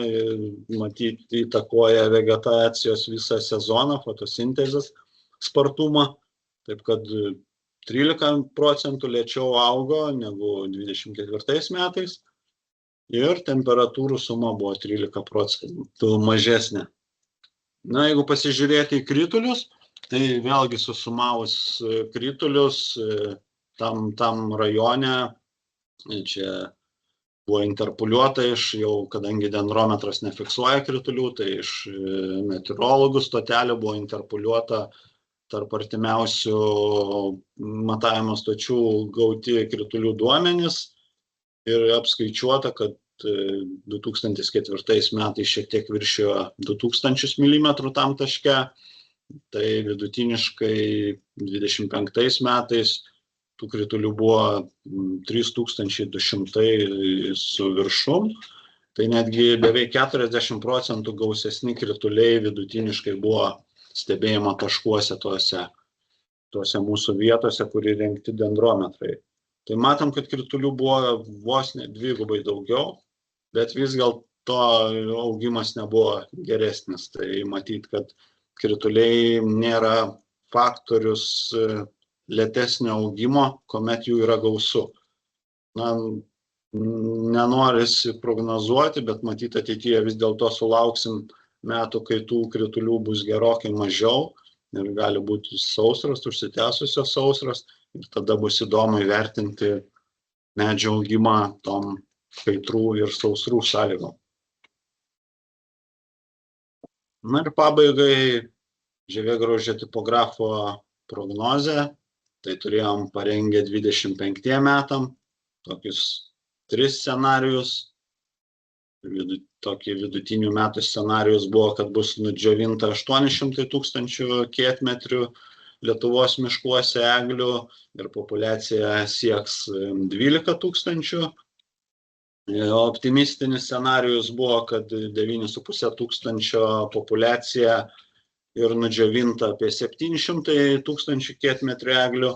matyti, įtakoja vegetacijos visą sezoną, fotosintezės spartumą. Taip kad 13% lėčiau augo negu 24 metais ir temperatūrų suma buvo 13% mažesnė. Na, jeigu pasižiūrėti į kritulius, tai vėlgi susumavus kritulius tam rajone, čia buvo interpoliuota jau, kadangi dendrometras nefiksuoja kritulių, tai iš meteorologų stotelių buvo interpoliuota tarp artimiausių matavimo stočių gauti kritulių duomenys ir apskaičiuota, kad 2004 metais šiek tiek viršijo 2000 mm tam taške, tai vidutiniškai 25 metais tų kritulių buvo 3200 su viršum, tai netgi beveik 40% gausesni krituliai vidutiniškai buvo stebėjimo taškuose tuose mūsų vietose, kur įrengti dendrometrai. Tai matom, kad kritulių buvo vos ne 2 daugiau, bet vis gal to augimas nebuvo geresnis. Tai matyt, kad krituliai nėra faktorius lėtesnio augimo, kuomet jų yra gausu. Na, nenorisi prognozuoti, bet matyti ateityje vis dėlto sulauksim metų, kai tų kritulių bus gerokai mažiau ir gali būti sausros, užsitęsusios sausros, ir tada bus įdomu įvertinti medžio augimą tom kaitrų ir sausrų sąlygom. Na ir pabaigai žievėgraužio tipografo prognozę. Tai turėjom parengę 25 metam, tokius 3 scenarijus. Tokį vidutinių metų scenarijus buvo, kad bus nudžiovinta 800 000 kietmetrių Lietuvos miškuose eglių ir populiacija sieks 12 000. Optimistinis scenarijus buvo, kad 9,5 tūkstančio populiacija ir nudžiovinta apie 700 000 kietmetrių eglių.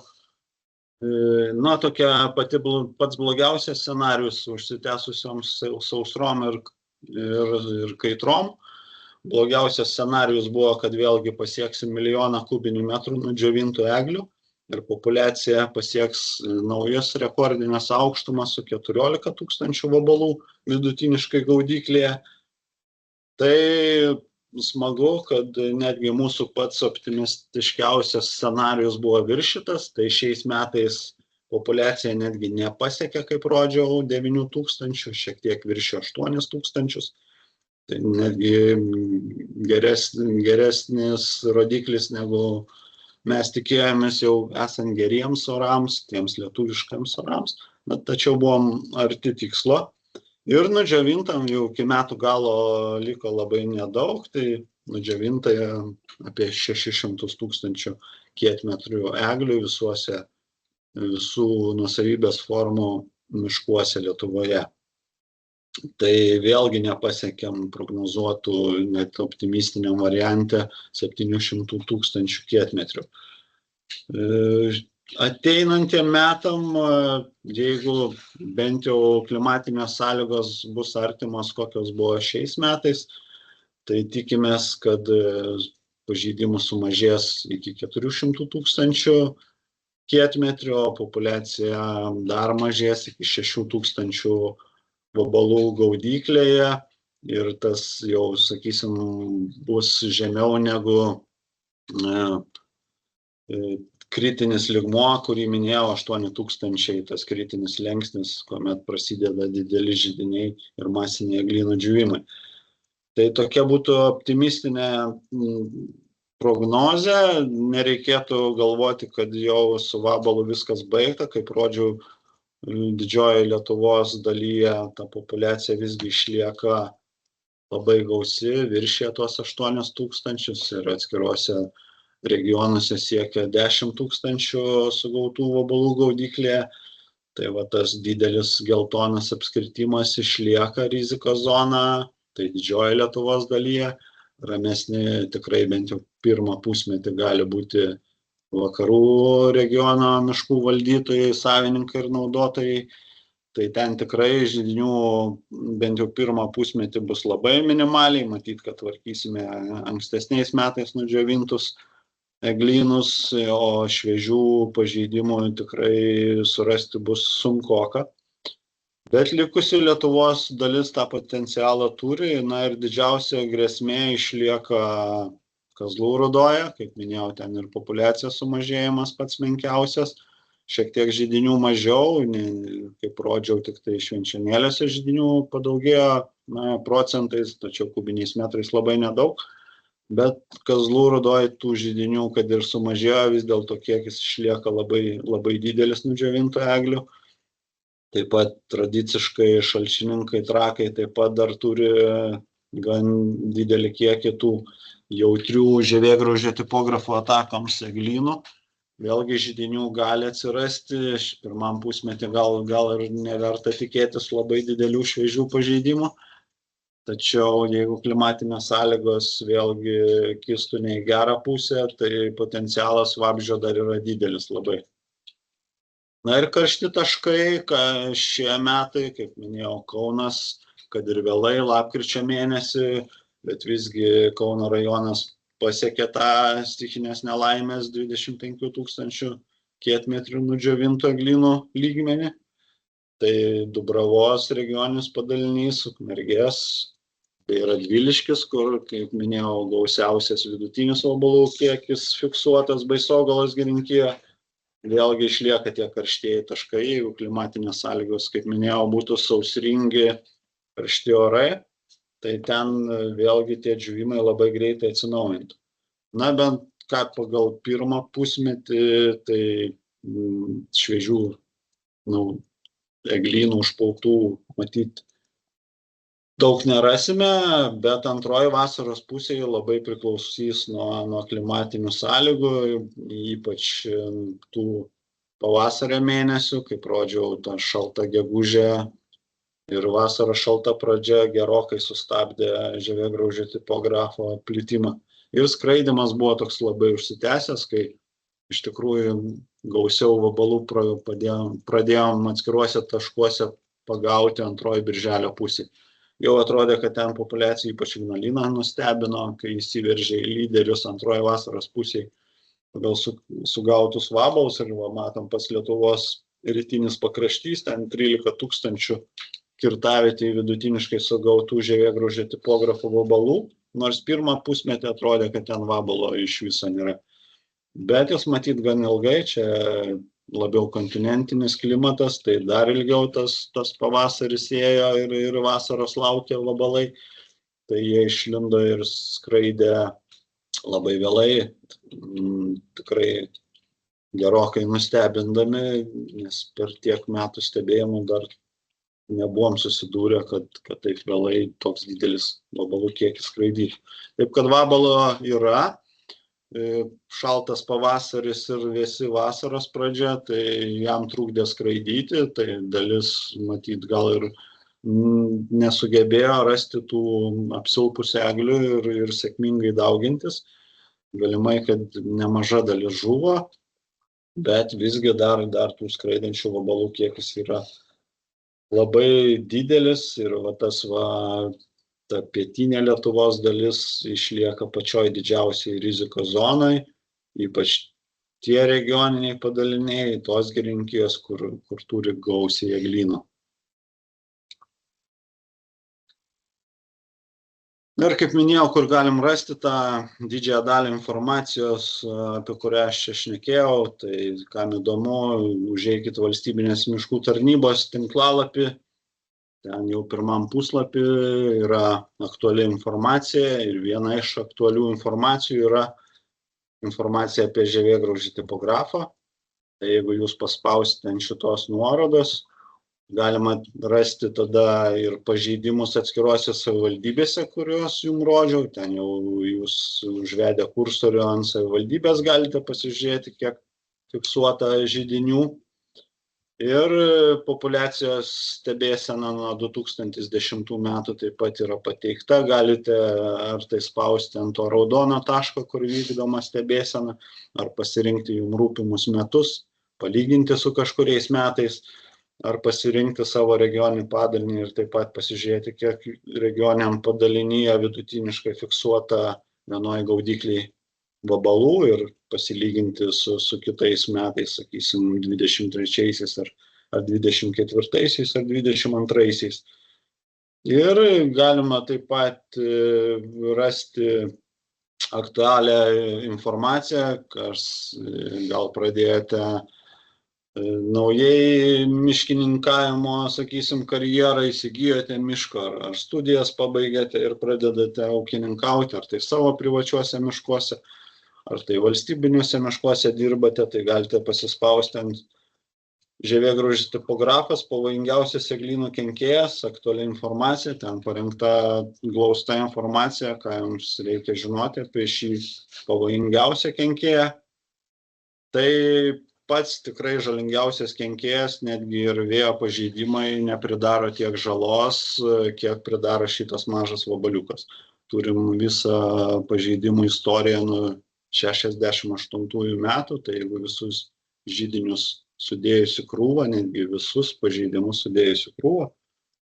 Na, tokia pats blogiausias scenarijus užsitęsusioms sausrom ir kaitrom. Blogiausias scenarijus buvo, kad vėlgi pasieksim 1 milijoną kubinių metrų nudžiovintų eglių ir populiacija pasieks naujas rekordinės aukštumas su 14 000 vabalų vidutiniškai gaudyklėje. Tai smagu, kad netgi mūsų pats optimistiškiausias scenarijus buvo viršytas, tai šiais metais populiacija netgi nepasiekė, kaip rodžiau, 9 000, šiek tiek viršė 8 000. Tai netgi geresnis rodiklis, negu mes tikėjomės jau esant geriems orams, tiems lietuviškams orams, bet tačiau buvom arti tikslo. Ir nudžiovintam jau iki metų galo liko labai nedaug, tai nudžiovinta apie 600 000 kietmetrių eglių visų nuosavybės formų miškuose Lietuvoje. Tai vėlgi nepasiekėm prognozuotų net optimistiniam variante 700 000 kietmetrių. Ateinantiem metam, jeigu bent jau klimatinės sąlygos bus artimos, kokios buvo šiais metais, tai tikimės, kad pažeidimų sumažės iki 400 000 kietmetrių, o populiacija dar mažės iki 6 000 vabalų gaudyklėje ir tas jau, sakysim, bus žemiau negu kritinis lygmuo, kurį minėjau, 8 000, tas kritinis slengsnis, kuomet prasideda dideli židiniai ir masiniai eglynų džiūvimai. Tai tokia būtų optimistinė prognozė, nereikėtų galvoti, kad jau su vabalu viskas baigta, kaip rodžiau, didžiojoje Lietuvos dalyje ta populiacija visgi išlieka labai gausi, viršė tuos 8 000 ir atskiruose regionuose siekia 10 000 sugautų vabalų gaudyklėje. Tai va tas didelis geltonas apskritimas išlieka rizikos zona, tai didžiojoje Lietuvos dalyje. Ramesni tikrai bent jau pirmą pusmetį gali būti vakarų regiono miškų valdytojai, savininkai ir naudotojai. Tai ten tikrai židinių bent jau pirmą pusmetį bus labai minimaliai. Matyt, kad tvarkysime ankstesniais metais nudžiovintus eglynus, o šviežių pažeidimų tikrai surasti bus sunkoka. Bet likusi Lietuvos dalis tą potencialą turi, na ir didžiausia grėsmė išlieka Kazlų Rūdoje, kaip minėjau, ten ir populiacijos sumažėjimas pats menkiausias, šiek tiek židinių mažiau, kaip rodžiau, tik tai Švenčionėliuose židinių padaugėjo procentais, tačiau kubiniais metrais labai nedaug. Bet Kazlų Rūdoje tų židinių, kad ir sumažėjo, vis dėlto kiekis išlieka labai, labai didelis nudžiovintų eglių. Taip pat tradiciškai Šalčininkai, Trakai taip pat dar turi gan didelį kiekį tų jautrių žievėgraužio tipografų atakoms eglynų. Vėlgi židinių gali atsirasti, pirmam pusmetį gal ir neverta tikėtis labai didelių šviežių pažeidimų. Tačiau jeigu klimatinės sąlygos vėlgi kistų ne į gerą pusę, tai potencialas vabzdžio dar yra didelis labai. Na ir karšti taškai, šie metai, kaip minėjau, Kaunas, kad ir vėlai lapkričio mėnesį, bet visgi Kauno rajonas pasiekė tą stichinės nelaimės 25 000 kietmetrių nudžiovintų eglynų lygmenį. Tai Dubravos regioninis padalinys, Ukmergės, tai Radviliškis, kur, kaip minėjau, gausiausias vidutinis vabalų kiekis fiksuotas Baisogalos girininkijoje. Vėlgi išlieka tie karštieji taškai, jeigu klimatinės sąlygos, kaip minėjau, būtų sausringi karšti orai, tai ten vėlgi tie džiūvimai labai greitai atsinaujintų. Na, bent ką pagal pirmą pusmetį, tai šviežių eglynų užpultų matyti daug nerasime, bet antroji vasaros pusėje labai priklausys nuo klimatinių sąlygų, ypač tų pavasario mėnesių, kaip rodžiau, ta šalta gegužė ir vasaros šalta pradžia gerokai sustabdė žievėgraužio tipografo plitimą. Ir skraidymas buvo toks labai užsitęsęs, kai iš tikrųjų gausiau vabalų pradėjom atskiruose taškuose pagauti antroji birželio pusė. Jau atrodė, kad ten populiacija, ypač Ignaliną, nustebino, kai įsiveržė į lyderius antroji vasaros pusėje pagal sugautus vabalus. Ir matom, pas Lietuvos rytinis pakraštys, ten 13 000 kirtavietėje vidutiniškai sugautų žievėgraužio tipografų vabalų, nors pirmą pusmetį atrodė, kad ten vabalo iš viso nėra. Bet jis matyt gan ilgai, čia labiau kontinentinis klimatas, tai dar ilgiau tas pavasaris ėjo ir vasaros laukė vabalai, tai jie išlindo ir skraidė labai vėlai, tikrai gerokai nustebindami, nes per tiek metų stebėjimų dar nebuvom susidūrę, kad taip vėlai toks didelis vabalų kiekis skraidytų. Taip kad vabalo yra, šaltas pavasaris ir vėsi vasaros pradžia, tai jam trukdė skraidyti, tai dalis, matyt, gal ir nesugebėjo rasti tų apsilpusių eglių ir sėkmingai daugintis. Galimai, kad nemaža dalis žuvo, bet visgi dar tų skraidančių vabalų kiekis yra labai didelis ir ta pietinė Lietuvos dalis išlieka pačioj didžiausiai rizikos zonai, ypač tie regioniniai padaliniai, tos girininkijos, kur turi gausiai eglynų. Ir kaip minėjau, kur galim rasti tą didžiąją dalį informacijos, apie kurią aš čia šnekėjau, tai kam įdomu, užeikit Valstybinės miškų tarnybos tinklalapį. Ten jau pirmam puslapį yra aktuali informacija ir viena iš aktualių informacijų yra informacija apie žievėgraužį tipografą. Tai jeigu jūs paspausite ant šitos nuorodos, galima rasti tada ir pažeidimus atskiruose savivaldybėse, kuriuos jums rodžiau. Ten jau jūs užvedę kursorių ant savivaldybės galite pasižiūrėti, kiek fiksuota židinių. Ir populiacijos stebėsena nuo 2010 metų taip pat yra pateikta. Galite ar tai spausti ant to raudono taško, kur vykdoma stebėsena, ar pasirinkti jums rūpimus metus, palyginti su kažkuriais metais, ar pasirinkti savo regioninį padalinį ir taip pat pasižiūrėti, kiek regioniniam padalinyje vidutiniškai fiksuota vienoj gaudyklėj vabalų ir pasilyginti su kitais metais, sakysim, 23-aisiais ar 24-aisiais ar 22-aisiais. Ir galima taip pat rasti aktualią informaciją, kas gal pradėjote naujai miškininkavimo, sakysim, karjerą, įsigijote miško ar studijas pabaigėte ir pradedate ūkininkauti, ar tai savo privačiuose miškuose, ar tai valstybiniuose miškuose dirbate, tai galite pasispausti ant žievėgraužis tipografas, pavojingiausias eglynų kenkėjas, aktuali informacija, ten parengta glausta informacija, ką jums reikia žinoti apie šį pavojingiausią kenkėją. Tai pats tikrai žalingiausias kenkėjas, netgi ir vėjo pažeidimai nepridaro tiek žalos, kiek pridaro šitas mažas vabaliukas. Turim visą pažeidimų istoriją nuo 68 metų, tai jeigu visus židinius sudėjusi krūvą, netgi visus pažeidimus sudėjusi krūvą,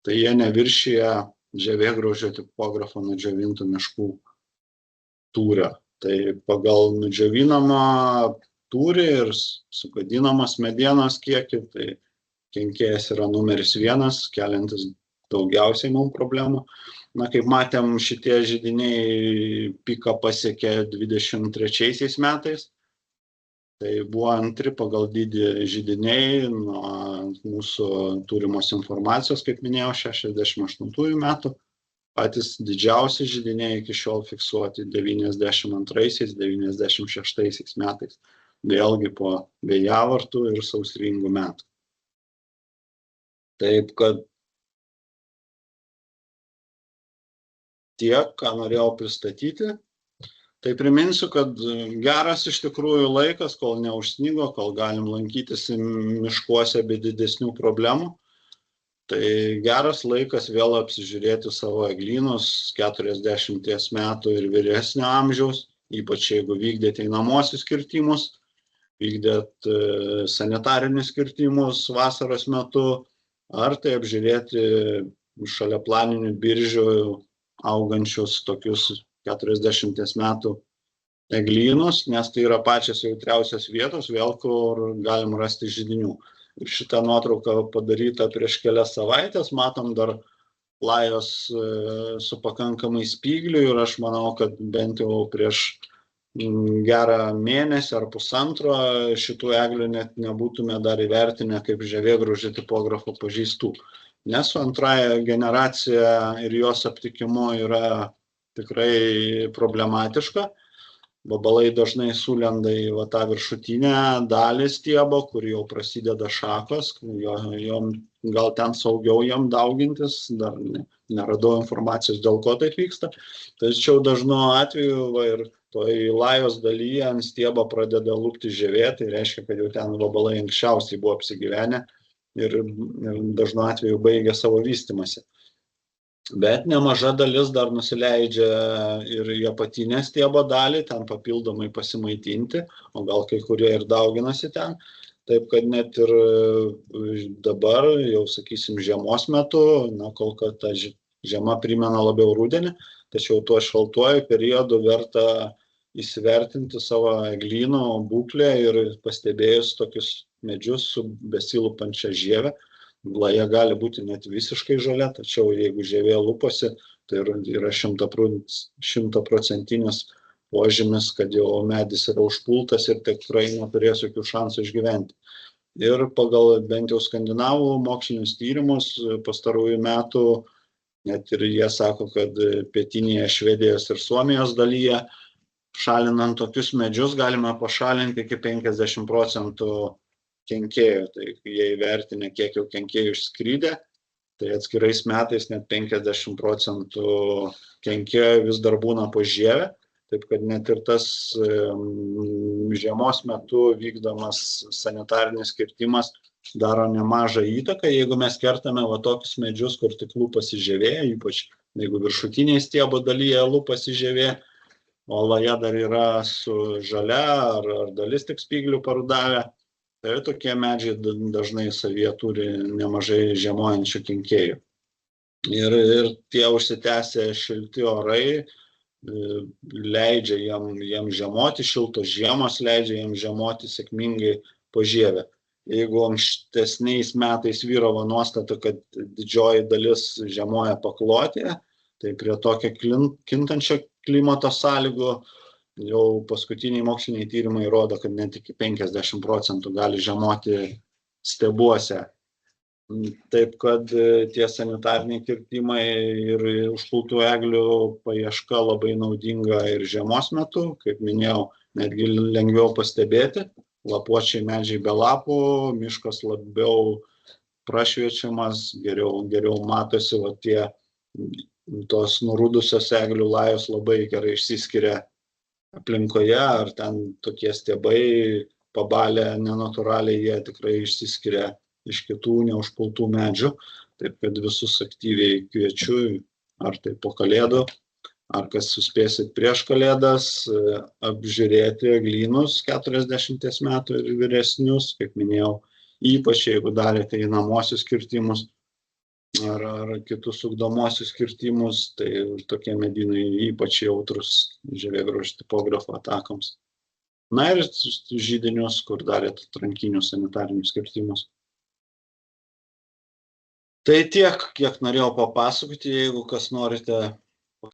tai jie neviršyje žievėgraužio tipografo nudžiovintų miškų tūrio. Tai pagal nudžiovinamą tūrį ir sugadinamos medienos kiekį, tai kenkėjas yra numeris 1, keliantis daugiausiai mums problemų. Na, kaip matėm, šitie židiniai piką pasiekė 23 metais. Tai buvo antri pagal dydį židiniai nuo mūsų turimos informacijos, kaip minėjau, 68 metų. Patys didžiausi židiniai iki šiol fiksuoti 92-96 metais. Vėlgi po vėjavartų ir sausringų metų. Taip, kad tiek, ką norėjau pristatyti. Tai priminsiu, kad geras iš tikrųjų laikas, kol neužsnigo, kol galim lankytis miškuose be didesnių problemų. Tai geras laikas vėl apsižiūrėti savo eglynus 40 metų ir vyresnio amžiaus, ypač jeigu vykdėte einamosius kirtimus, vykdėt sanitarinius kirtimus vasaros metu, ar tai apžiūrėti šalia planinių biržių augančius tokius 40 metų eglynus, nes tai yra pačios jautriausios vietos, vėl kur galim rasti židinių. Ir šitą nuotrauką padaryta prieš kelias savaitės, matom dar lajos su pakankamai spyglių ir aš manau, kad bent jau prieš gerą mėnesį ar pusantro šitų eglių net nebūtume dar įvertinę kaip žievėgraužio tipografo pažeistų. Nes su antraja generacija ir jos aptikimu yra tikrai problematiška. Vabalai dažnai sulenda į tą viršutinę dalį stiebo, kur jau prasideda šakos, gal ten saugiau jam daugintis, dar neradau informacijos, dėl ko taip vyksta. Tačiau dažnu atveju ir toj lajos dalyje ant stiebo pradeda lupti žievė, tai reiškia, kad jau ten vabalai anksčiausiai buvo apsigyvenę ir dažnu atveju baigia savo vystymąsi. Bet nemaža dalis dar nusileidžia ir į apatinę stiebo dalį, ten papildomai pasimaitinti, o gal kai kurie ir dauginasi ten. Taip kad net ir dabar, jau sakysim, žiemos metu, kol kad ta žiema primena labiau rudenį, tačiau tuo šaltuoju periodu verta įsivertinti savo eglyno būklę ir pastebėjus tokius medžius su besilupančia žieve. Laja gali būti net visiškai žalia, tačiau jeigu žievė luposi, tai yra 100% požymis, kad jau medis yra užpultas ir tikrai neturės jokių šansų išgyventi. Ir pagal bent jau skandinavų mokslinius tyrimus pastarųjų metų, net ir jie sako, kad pietinėje Švedijos ir Suomijos dalyje, šalinant tokius medžius galime pašalinti iki 50% kenkėjų. Tai jie įvertinę, kiek jau kenkėjų išskridė, tai atskirais metais net 50% kenkėjų vis dar būna po žievę. Taip kad net ir tas žiemos metu vykdomas sanitarinis kirtimas daro nemažą įtaką. Jeigu mes kertame tokius medžius, kur tik lupasi žievė, ypač jeigu viršutiniai stiebo dalyje lupasi žievė, o laja dar yra su žalia ar dalis tik spyglių parudavę, tai tokie medžiai dažnai savyje turi nemažai žiemojančių kenkėjų. Ir tie užsitęsę šilti orai leidžia jam žiemoti, šiltos žiemos leidžia jam žiemoti sėkmingai po žievę. Jeigu ankstesniais metais vyravo nuostata, kad didžioji dalis žiemoja paklotėje, tai prie tokio kintančio klimato sąlygų jau paskutiniai moksliniai tyrimai rodo, kad net iki 50% gali žiemoti stebuose. Taip kad tie sanitariniai kirtimai ir užpultų eglių paieška labai naudinga ir žiemos metu, kaip minėjau, netgi lengviau pastebėti. Lapuočiai medžiai be lapų, miškas labiau prašviečiamas, geriau matosi, tos nurudusios eglių lajos labai gerai išsiskiria aplinkoje, ar ten tokie stiebai pabalę nenatūraliai, jie tikrai išsiskiria iš kitų neužpultų medžių. Taip kad visus aktyviai kviečiu, ar tai po kalėdų, ar kas suspėsit prieš kalėdas, apžiūrėti eglynus 40 metų ir vyresnius, kaip minėjau, ypač jeigu darėte einamosius kirtimus, ar kitus ugdomosius kirtimus, tai tokie medynai ypač jautrus žievėgraužio tipografo atakoms. Na ir židinius, kur darė atrankinius sanitarinius kirtimus. Tai tiek, kiek norėjau papasakoti. Jeigu kas norite